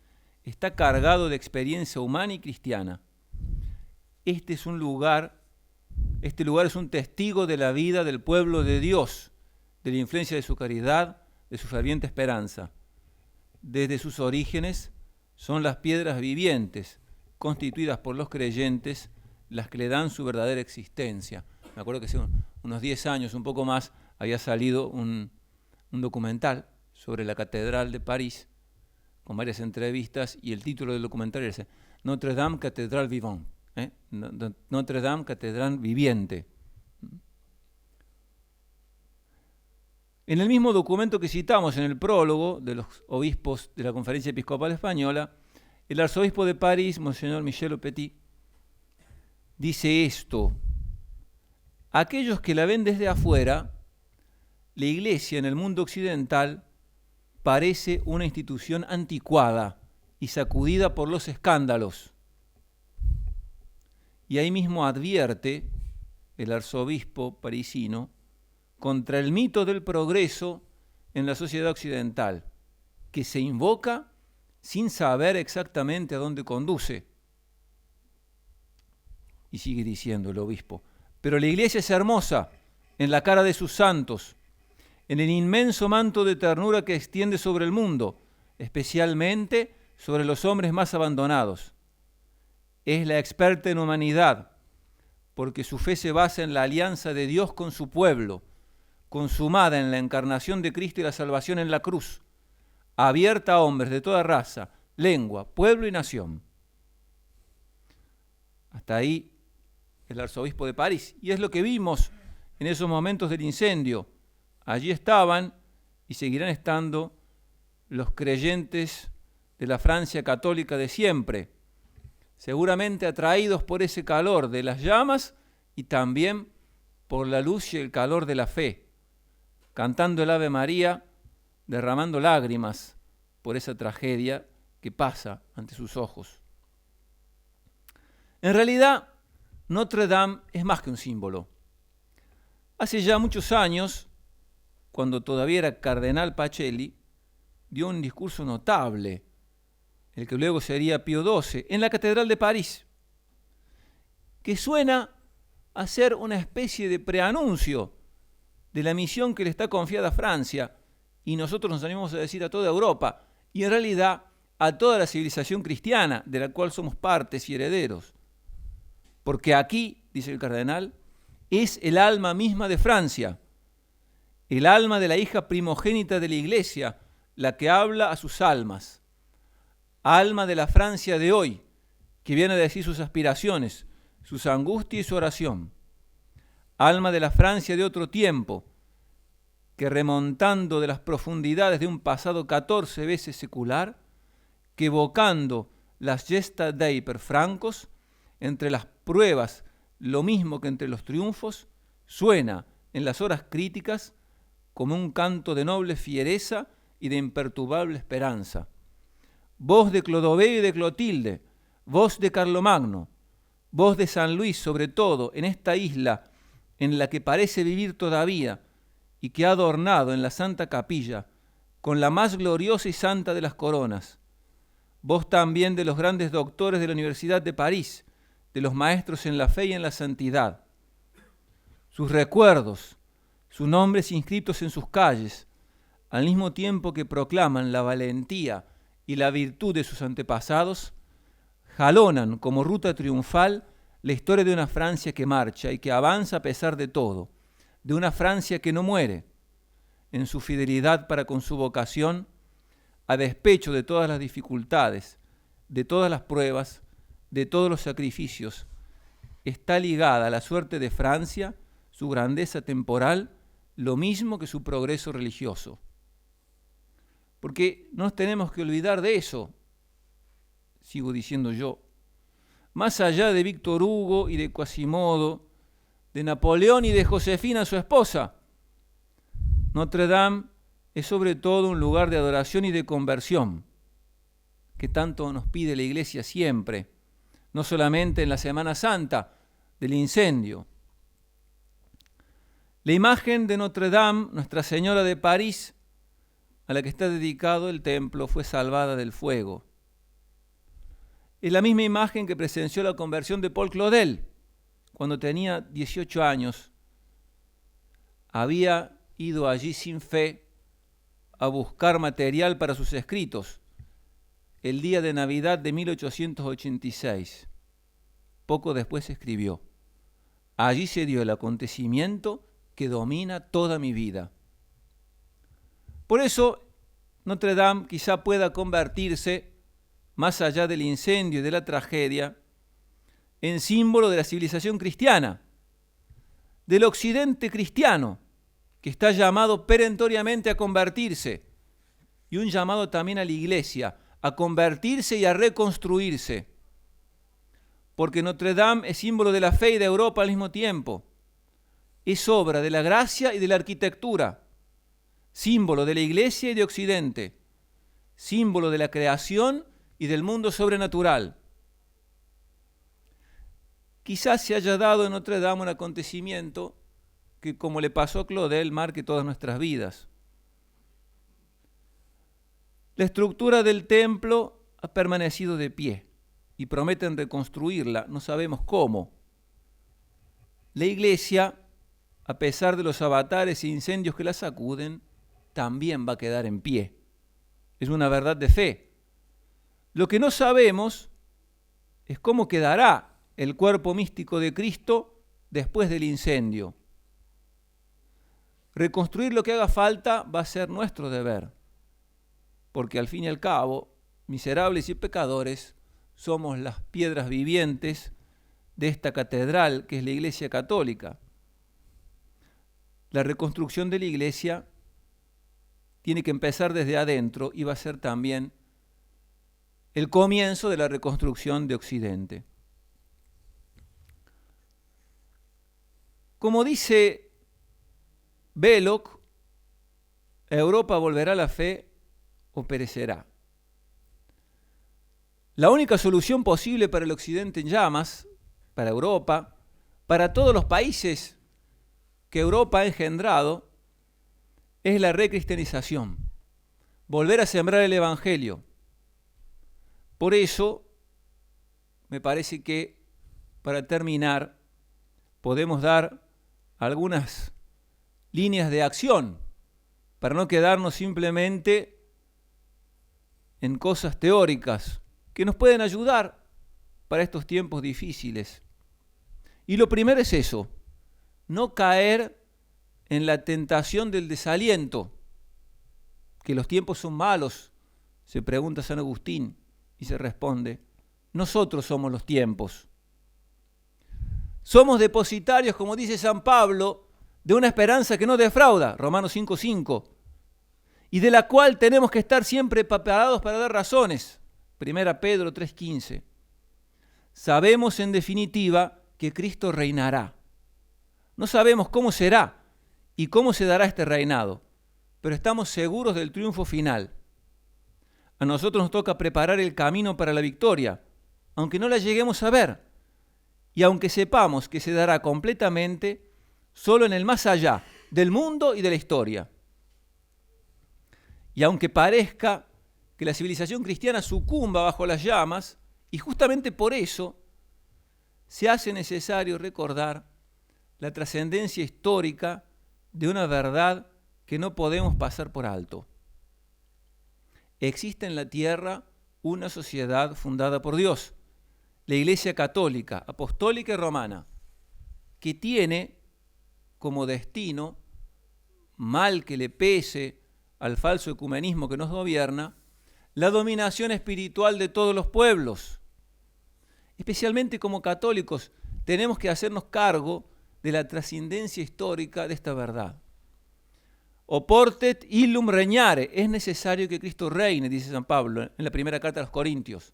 está cargado de experiencia humana y cristiana. Este lugar es un testigo de la vida del pueblo de Dios, de la influencia de su caridad, de su ferviente esperanza. Desde sus orígenes son las piedras vivientes, constituidas por los creyentes, las que le dan su verdadera existencia. Me acuerdo que hace unos 10 años, un poco más, había salido un documental sobre la Catedral de París, con varias entrevistas, y el título del documental era Notre Dame, Catedral Vivante. Notre Dame, Catedral Viviente. En el mismo documento que citamos en el prólogo de los obispos de la Conferencia Episcopal Española, el arzobispo de París, Monseñor Michel Petit, dice esto: aquellos que la ven desde afuera, la Iglesia en el mundo occidental parece una institución anticuada y sacudida por los escándalos. Y ahí mismo advierte el arzobispo parisino contra el mito del progreso en la sociedad occidental, que se invoca sin saber exactamente a dónde conduce. Y sigue diciendo el obispo: pero la Iglesia es hermosa en la cara de sus santos, en el inmenso manto de ternura que extiende sobre el mundo, especialmente sobre los hombres más abandonados. Es la experta en humanidad, porque su fe se basa en la alianza de Dios con su pueblo, consumada en la encarnación de Cristo y la salvación en la cruz, abierta a hombres de toda raza, lengua, pueblo y nación. Hasta ahí el arzobispo de París. Y es lo que vimos en esos momentos del incendio. Allí estaban y seguirán estando los creyentes de la Francia católica de siempre, seguramente atraídos por ese calor de las llamas y también por la luz y el calor de la fe, cantando el Ave María, derramando lágrimas por esa tragedia que pasa ante sus ojos. En realidad, Notre Dame es más que un símbolo. Hace ya muchos años, cuando todavía era cardenal Pacelli, dio un discurso notable, el que luego sería Pío XII, en la Catedral de París, que suena a ser una especie de preanuncio de la misión que le está confiada a Francia, y nosotros nos animamos a decir a toda Europa, y en realidad a toda la civilización cristiana, de la cual somos partes y herederos. Porque aquí, dice el cardenal, es el alma misma de Francia, el alma de la hija primogénita de la Iglesia, la que habla a sus almas. Alma de la Francia de hoy, que viene a decir sus aspiraciones, sus angustias y su oración. Alma de la Francia de otro tiempo, que remontando de las profundidades de un pasado 14 veces secular, que evocando las gesta dei per francos, entre las pruebas, lo mismo que entre los triunfos, suena en las horas críticas como un canto de noble fiereza y de imperturbable esperanza. Voz de Clodoveo y de Clotilde, voz de Carlomagno, voz de San Luis, sobre todo en esta isla en la que parece vivir todavía y que ha adornado en la Santa Capilla con la más gloriosa y santa de las coronas. Voz también de los grandes doctores de la Universidad de París, de los maestros en la fe y en la santidad. Sus recuerdos, sus nombres inscritos en sus calles, al mismo tiempo que proclaman la valentía y la virtud de sus antepasados, jalonan como ruta triunfal la historia de una Francia que marcha y que avanza a pesar de todo, de una Francia que no muere en su fidelidad para con su vocación, a despecho de todas las dificultades, de todas las pruebas, de todos los sacrificios, está ligada a la suerte de Francia, su grandeza temporal, lo mismo que su progreso religioso. Porque no nos tenemos que olvidar de eso, sigo diciendo yo. Más allá de Víctor Hugo y de Quasimodo, de Napoleón y de Josefina, su esposa, Notre Dame es sobre todo un lugar de adoración y de conversión, que tanto nos pide la Iglesia siempre, no solamente en la Semana Santa del incendio. La imagen de Notre Dame, Nuestra Señora de París, a la que está dedicado el templo, fue salvada del fuego. Es la misma imagen que presenció la conversión de Paul Claudel, cuando tenía 18 años. Había ido allí sin fe a buscar material para sus escritos el día de Navidad de 1886. Poco después escribió: allí se dio el acontecimiento que domina toda mi vida. Por eso Notre Dame quizá pueda convertirse, más allá del incendio y de la tragedia, en símbolo de la civilización cristiana, del occidente cristiano, que está llamado perentoriamente a convertirse, y un llamado también a la Iglesia, a convertirse y a reconstruirse, porque Notre Dame es símbolo de la fe y de Europa al mismo tiempo, es obra de la gracia y de la arquitectura, símbolo de la Iglesia y de Occidente, símbolo de la creación y del mundo sobrenatural. Quizás se haya dado en Notre Dame un acontecimiento que, como le pasó a Claudel, marque todas nuestras vidas. La estructura del templo ha permanecido de pie y prometen reconstruirla, no sabemos cómo. La Iglesia, a pesar de los avatares e incendios que la sacuden, también va a quedar en pie. Es una verdad de fe. Lo que no sabemos es cómo quedará el cuerpo místico de Cristo después del incendio. Reconstruir lo que haga falta va a ser nuestro deber, porque al fin y al cabo, miserables y pecadores, somos las piedras vivientes de esta catedral que es la Iglesia Católica. La reconstrucción de la Iglesia tiene que empezar desde adentro y va a ser también el comienzo de la reconstrucción de Occidente. Como dice Belloc, Europa volverá a la fe o perecerá. La única solución posible para el Occidente en llamas, para Europa, para todos los países que Europa ha engendrado, es la recristianización, volver a sembrar el Evangelio. Por eso, me parece que, para terminar, podemos dar algunas líneas de acción para no quedarnos simplemente en cosas teóricas que nos pueden ayudar para estos tiempos difíciles. Y lo primero es eso, no caer en la tentación del desaliento, que los tiempos son malos, se pregunta San Agustín y se responde, nosotros somos los tiempos. Somos depositarios, como dice San Pablo, de una esperanza que no defrauda, Romanos 5:5, y de la cual tenemos que estar siempre preparados para dar razones, 1 Pedro 3:15. Sabemos en definitiva que Cristo reinará. No sabemos cómo será y cómo se dará este reinado, pero estamos seguros del triunfo final. A nosotros nos toca preparar el camino para la victoria, aunque no la lleguemos a ver, y aunque sepamos que se dará completamente solo en el más allá del mundo y de la historia. Y aunque parezca que la civilización cristiana sucumba bajo las llamas, y justamente por eso se hace necesario recordar la trascendencia histórica de una verdad que no podemos pasar por alto. Existe en la tierra una sociedad fundada por Dios, la Iglesia Católica, Apostólica y Romana, que tiene como destino, mal que le pese al falso ecumenismo que nos gobierna, la dominación espiritual de todos los pueblos. Especialmente como católicos, tenemos que hacernos cargo de la trascendencia histórica de esta verdad. Oportet illum regnare, es necesario que Cristo reine, dice San Pablo en la primera carta a los Corintios.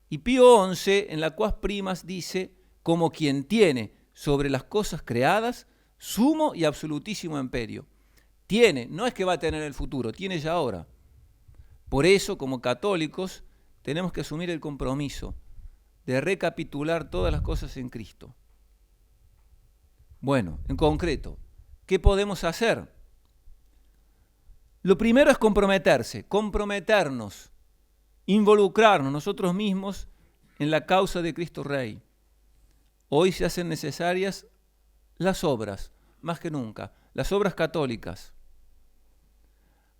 Y Pío XI, en la Quas Primas, dice, como quien tiene sobre las cosas creadas sumo y absolutísimo imperio. Tiene, no es que va a tener en el futuro, tiene ya ahora. Por eso, como católicos, tenemos que asumir el compromiso de recapitular todas las cosas en Cristo. Bueno, en concreto, ¿qué podemos hacer? Lo primero es comprometernos, involucrarnos nosotros mismos en la causa de Cristo Rey. Hoy se hacen necesarias las obras, más que nunca, las obras católicas.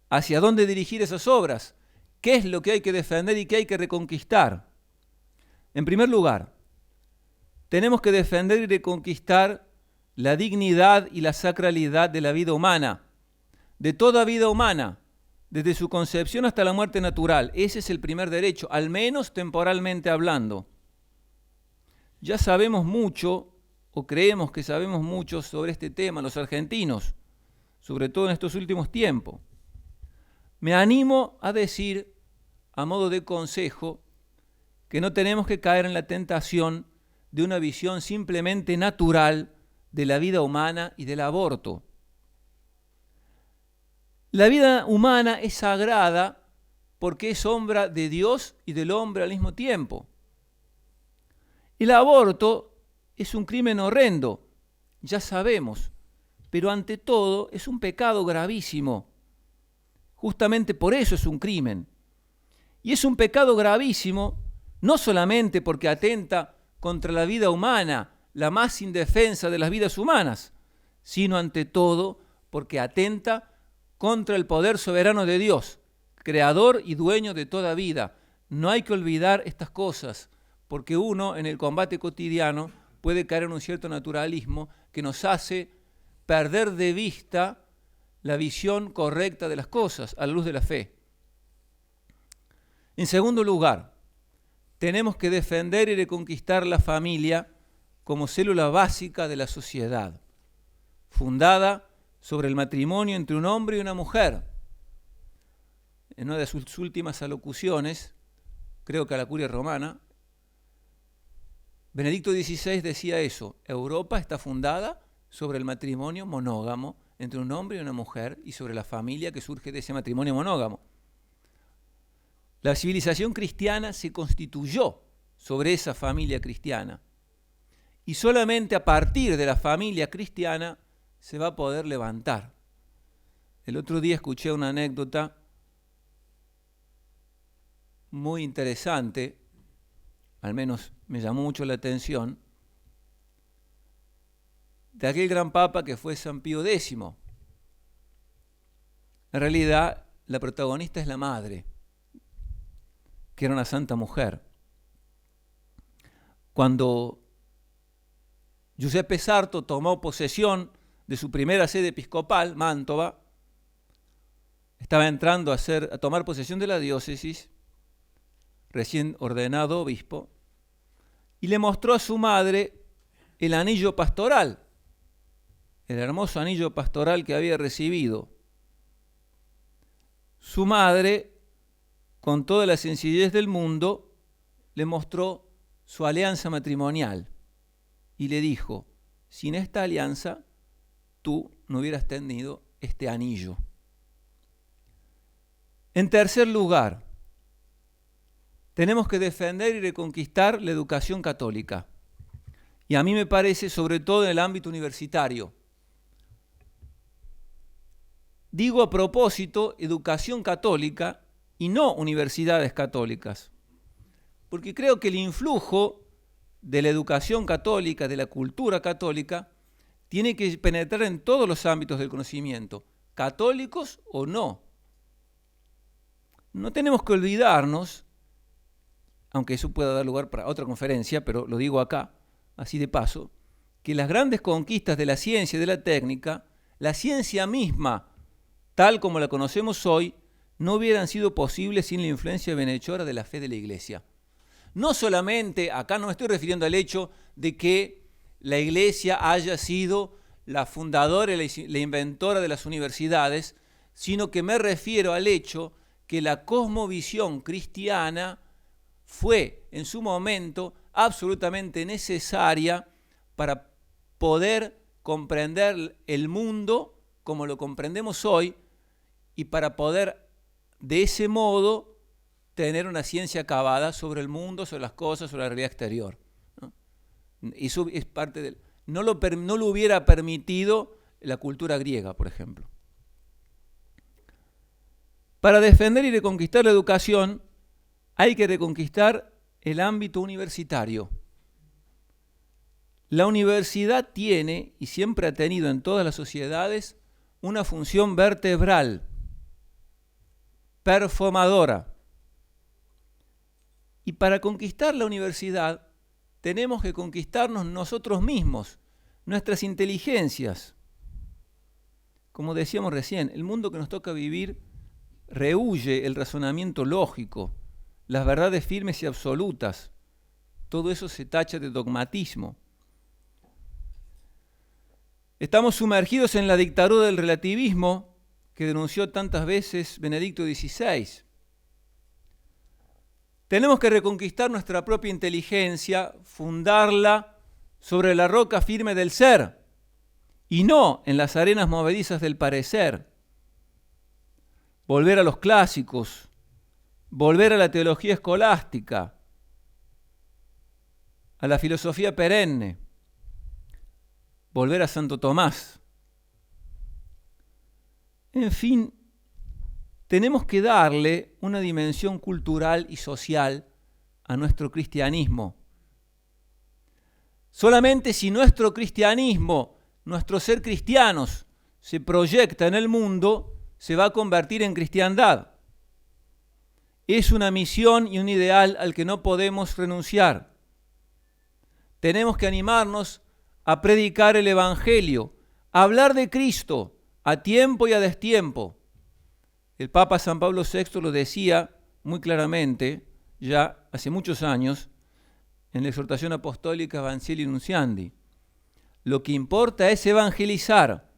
¿Hacia dónde dirigir esas obras? ¿Qué es lo que hay que defender y qué hay que reconquistar? En primer lugar, tenemos que defender y reconquistar la dignidad y la sacralidad de la vida humana, de toda vida humana, desde su concepción hasta la muerte natural. Ese es el primer derecho, al menos temporalmente hablando. Ya sabemos mucho, o creemos que sabemos mucho sobre este tema, los argentinos, sobre todo en estos últimos tiempos. Me animo a decir, a modo de consejo, que no tenemos que caer en la tentación de una visión simplemente natural de la vida humana y del aborto. La vida humana es sagrada porque es obra de Dios y del hombre al mismo tiempo. El aborto es un crimen horrendo, ya sabemos, pero ante todo es un pecado gravísimo. Justamente por eso es un crimen. Y es un pecado gravísimo no solamente porque atenta contra la vida humana, la más indefensa de las vidas humanas, sino ante todo porque atenta contra el poder soberano de Dios, creador y dueño de toda vida. No hay que olvidar estas cosas, porque uno en el combate cotidiano puede caer en un cierto naturalismo que nos hace perder de vista la visión correcta de las cosas a la luz de la fe. En segundo lugar, tenemos que defender y reconquistar la familia como célula básica de la sociedad, fundada sobre el matrimonio entre un hombre y una mujer. En una de sus últimas alocuciones, creo que a la Curia Romana, Benedicto XVI decía eso: Europa está fundada sobre el matrimonio monógamo entre un hombre y una mujer y sobre la familia que surge de ese matrimonio monógamo. La civilización cristiana se constituyó sobre esa familia cristiana y solamente a partir de la familia cristiana se va a poder levantar. El otro día escuché una anécdota muy interesante, al menos me llamó mucho la atención, de aquel gran papa que fue San Pío X. En realidad, la protagonista es la madre, que era una santa mujer. Cuando Giuseppe Sarto tomó posesión de su primera sede episcopal, Mantova, estaba entrando a tomar posesión de la diócesis, recién ordenado obispo, y le mostró a su madre el anillo pastoral, el hermoso anillo pastoral que había recibido. Su madre, con toda la sencillez del mundo, le mostró su alianza matrimonial y le dijo: sin esta alianza, tú no hubieras tenido este anillo. En tercer lugar, tenemos que defender y reconquistar la educación católica. Y a mí me parece, sobre todo en el ámbito universitario. Digo a propósito educación católica y no universidades católicas, porque creo que el influjo de la educación católica, de la cultura católica, tiene que penetrar en todos los ámbitos del conocimiento, católicos o no. No tenemos que olvidarnos, aunque eso pueda dar lugar para otra conferencia, pero lo digo acá, así de paso, que las grandes conquistas de la ciencia y de la técnica, la ciencia misma, tal como la conocemos hoy, no hubieran sido posibles sin la influencia benhechora de la fe de la Iglesia. No solamente, acá no me estoy refiriendo al hecho de que la Iglesia haya sido la fundadora y la inventora de las universidades, sino que me refiero al hecho que la cosmovisión cristiana fue en su momento absolutamente necesaria para poder comprender el mundo como lo comprendemos hoy y para poder de ese modo tener una ciencia acabada sobre el mundo, sobre las cosas, sobre la realidad exterior, ¿no? Y eso es parte del... No lo hubiera permitido la cultura griega, por ejemplo. Para defender y reconquistar la educación, hay que reconquistar el ámbito universitario. La universidad tiene, y siempre ha tenido en todas las sociedades, una función vertebral, performadora. Y para conquistar la universidad, tenemos que conquistarnos nosotros mismos, nuestras inteligencias. Como decíamos recién, el mundo que nos toca vivir rehúye el razonamiento lógico, las verdades firmes y absolutas. Todo eso se tacha de dogmatismo. Estamos sumergidos en la dictadura del relativismo que denunció tantas veces Benedicto XVI. Tenemos que reconquistar nuestra propia inteligencia, fundarla sobre la roca firme del ser y no en las arenas movedizas del parecer. Volver a los clásicos, volver a la teología escolástica, a la filosofía perenne, volver a Santo Tomás. En fin, tenemos que darle una dimensión cultural y social a nuestro cristianismo. Solamente si nuestro cristianismo, nuestro ser cristianos, se proyecta en el mundo, se va a convertir en cristiandad. Es una misión y un ideal al que no podemos renunciar. Tenemos que animarnos a predicar el Evangelio, a hablar de Cristo a tiempo y a destiempo. El Papa San Pablo VI lo decía muy claramente, ya hace muchos años, en la exhortación apostólica Evangelii Nunciandi. Lo que importa es evangelizar,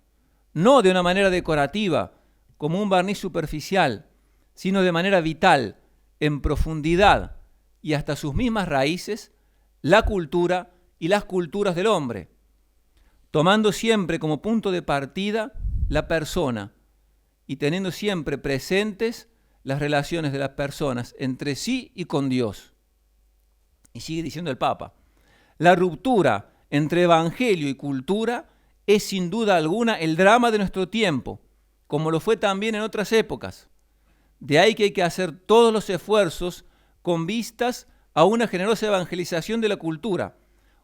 no de una manera decorativa, como un barniz superficial, sino de manera vital, en profundidad y hasta sus mismas raíces, la cultura y las culturas del hombre, tomando siempre como punto de partida la persona y teniendo siempre presentes las relaciones de las personas entre sí y con Dios. Y sigue diciendo el Papa, la ruptura entre evangelio y cultura es sin duda alguna el drama de nuestro tiempo, como lo fue también en otras épocas. De ahí que hay que hacer todos los esfuerzos con vistas a una generosa evangelización de la cultura,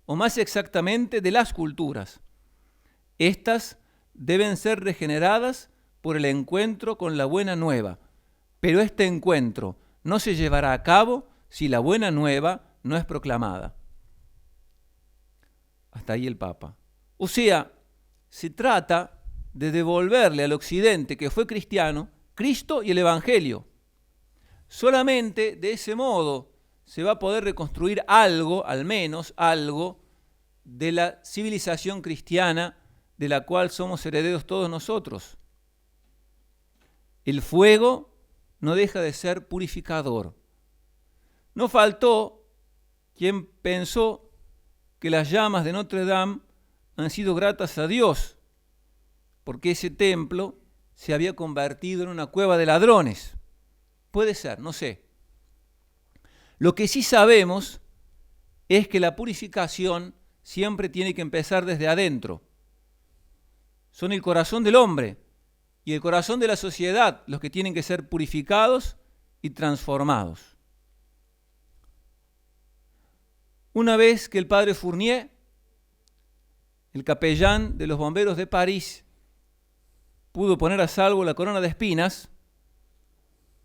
o más exactamente de las culturas. Estas deben ser regeneradas por el encuentro con la buena nueva, pero este encuentro no se llevará a cabo si la buena nueva no es proclamada. Hasta ahí el Papa. O sea, se trata de devolverle al occidente que fue cristiano, Cristo y el Evangelio. Solamente de ese modo se va a poder reconstruir algo, al menos algo, de la civilización cristiana de la cual somos herederos todos nosotros. El fuego no deja de ser purificador. No faltó quien pensó que las llamas de Notre Dame han sido gratas a Dios, porque ese templo se había convertido en una cueva de ladrones. Puede ser, no sé. Lo que sí sabemos es que la purificación siempre tiene que empezar desde adentro. Son el corazón del hombre y el corazón de la sociedad los que tienen que ser purificados y transformados. Una vez que el padre Fournier, el capellán de los bomberos de París, pudo poner a salvo la corona de espinas,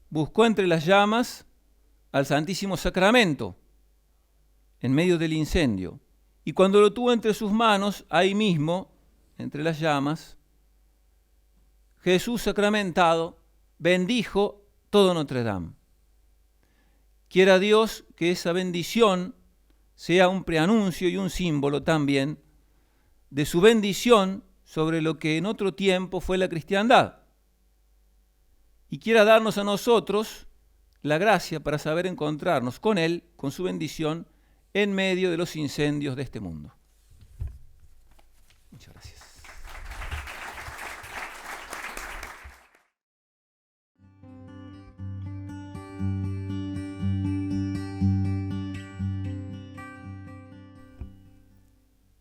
buscó entre las llamas al Santísimo Sacramento, en medio del incendio. Y cuando lo tuvo entre sus manos, ahí mismo, entre las llamas, Jesús sacramentado bendijo todo Notre Dame. Quiera Dios que esa bendición sea un preanuncio y un símbolo también de su bendición sobre lo que en otro tiempo fue la cristiandad. Y quiera darnos a nosotros la gracia para saber encontrarnos con Él, con su bendición, en medio de los incendios de este mundo. Muchas gracias.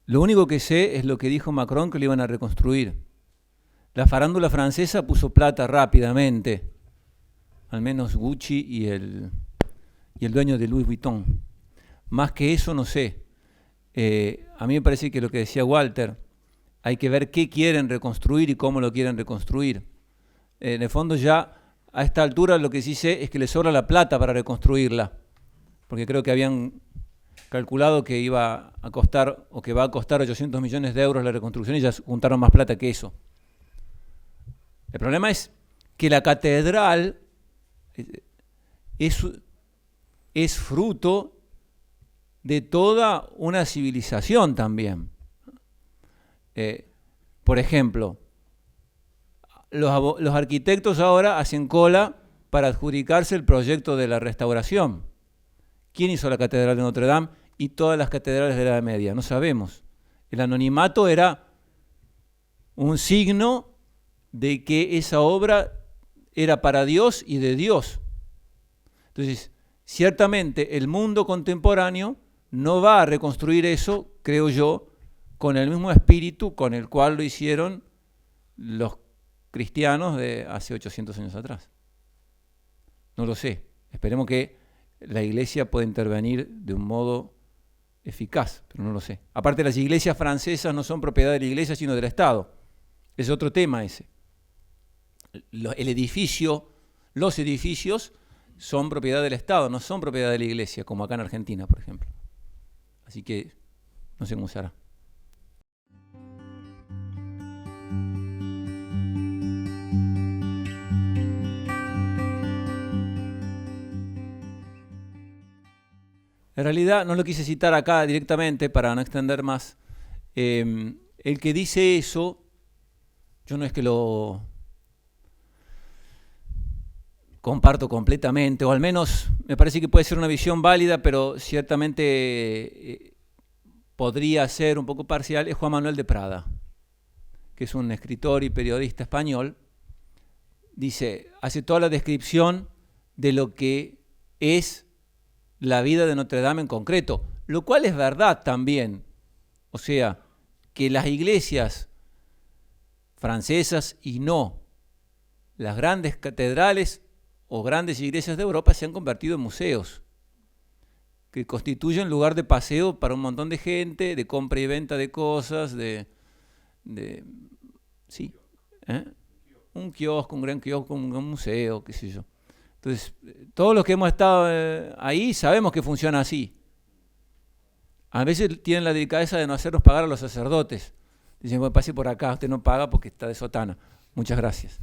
Lo único que sé es lo que dijo Macron, que lo iban a reconstruir. La farándula francesa puso plata rápidamente, al menos Gucci y el dueño de Louis Vuitton. Más que eso no sé. A mí me parece que lo que decía Walter, hay que ver qué quieren reconstruir y cómo lo quieren reconstruir. En el fondo ya a esta altura lo que sí sé es que les sobra la plata para reconstruirla, porque creo que habían calculado que iba a costar o que va a costar 800 millones de euros la reconstrucción y ya juntaron más plata que eso. El problema es que la catedral es fruto de toda una civilización también. Por ejemplo, los arquitectos ahora hacen cola para adjudicarse el proyecto de la restauración. ¿Quién hizo la Catedral de Notre Dame y todas las catedrales de la Edad Media? No sabemos. El anonimato era un signo de que esa obra era para Dios y de Dios. Entonces, ciertamente el mundo contemporáneo no va a reconstruir eso, creo yo, con el mismo espíritu con el cual lo hicieron los cristianos de hace 800 años atrás. No lo sé. Esperemos que la Iglesia pueda intervenir de un modo eficaz, pero no lo sé. Aparte, las iglesias francesas no son propiedad de la Iglesia, sino del Estado. Es otro tema ese. Los edificios son propiedad del Estado, no son propiedad de la Iglesia, como acá en Argentina, por ejemplo. Así que no sé cómo se hará. En realidad no lo quise citar acá directamente para no extender más. El que dice eso, yo no es que lo comparto completamente, o al menos me parece que puede ser una visión válida, pero ciertamente podría ser un poco parcial, es Juan Manuel de Prada, que es un escritor y periodista español. Dice, hace toda la descripción de lo que es la vida de Notre Dame en concreto, lo cual es verdad también. O sea, que las iglesias francesas y no las grandes catedrales o grandes iglesias de Europa se han convertido en museos, que constituyen lugar de paseo para un montón de gente, de compra y venta de cosas, sí, un kiosco, un gran kiosco, un gran museo, qué sé yo. Entonces, todos los que hemos estado ahí sabemos que funciona así. A veces tienen la delicadeza de no hacernos pagar a los sacerdotes. Dicen, bueno, pase por acá, usted no paga porque está de sotana. Muchas gracias.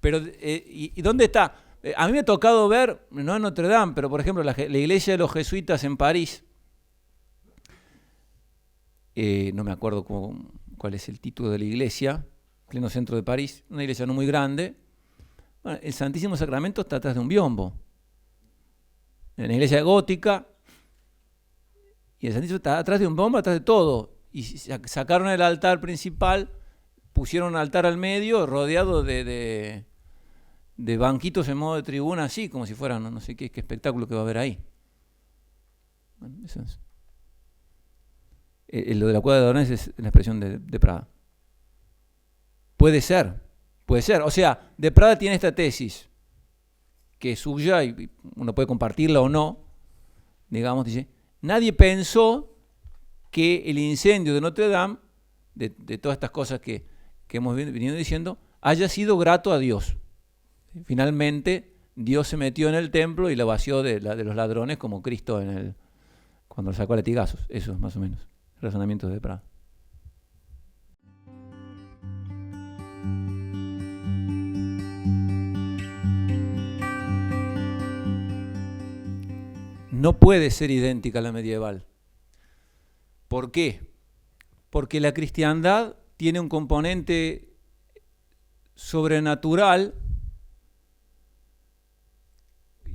Pero, ¿y dónde está? A mí me ha tocado ver, no en Notre Dame, pero por ejemplo la iglesia de los jesuitas en París. No me acuerdo cuál es el título de la iglesia, pleno centro de París, una iglesia no muy grande. Bueno, el Santísimo Sacramento está atrás de un biombo. En la iglesia gótica, y el Santísimo está atrás de un biombo, atrás de todo. Y sacaron el altar principal, pusieron un altar al medio, rodeado de banquitos en modo de tribuna, así, como si fuera no sé qué espectáculo que va a haber ahí. Bueno, eso es. Lo de la cueva de Adornés es la expresión de Prada. Puede ser. O sea, de Prada tiene esta tesis, que es suya, y uno puede compartirla o no, digamos, dice, nadie pensó que el incendio de Notre Dame, de todas estas cosas que hemos venido diciendo, haya sido grato a Dios. Finalmente, Dios se metió en el templo y la vació de los ladrones como Cristo cuando lo sacó a latigazos. Eso es más o menos el razonamiento de Prada. no puede ser idéntica a la medieval. ¿Por qué? Porque la cristiandad tiene un componente sobrenatural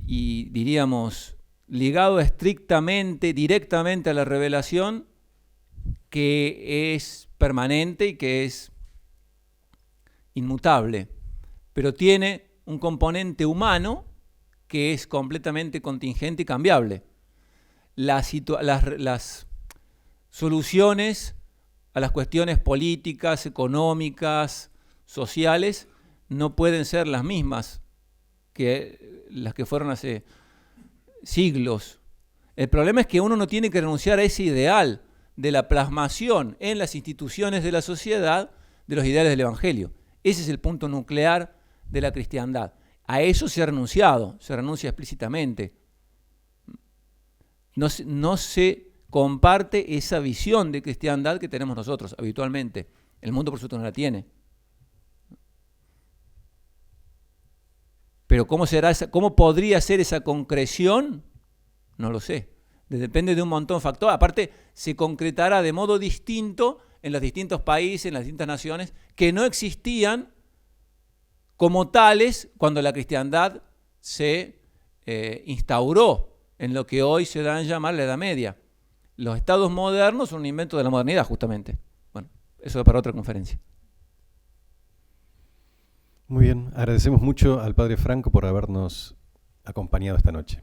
y, diríamos, ligado estrictamente, directamente a la revelación, que es permanente y que es inmutable, pero tiene un componente humano que es completamente contingente y cambiable. Las soluciones a las cuestiones políticas, económicas, sociales, no pueden ser las mismas que las que fueron hace siglos. El problema es que uno no tiene que renunciar a ese ideal de la plasmación en las instituciones de la sociedad de los ideales del Evangelio. Ese es el punto nuclear de la cristiandad. A eso se ha renunciado, se renuncia explícitamente. No se comparte esa visión de cristiandad que tenemos nosotros habitualmente. El mundo, por supuesto, no la tiene. Pero ¿cómo podría ser esa concreción? No lo sé. Depende de un montón de factores. Aparte, se concretará de modo distinto en los distintos países, en las distintas naciones, que no existían como tales cuando la cristiandad se instauró en lo que hoy se da a llamar la Edad Media. Los estados modernos son un invento de la modernidad, justamente. Bueno, eso es para otra conferencia.
Muy bien, agradecemos mucho al padre Franco por habernos acompañado esta noche.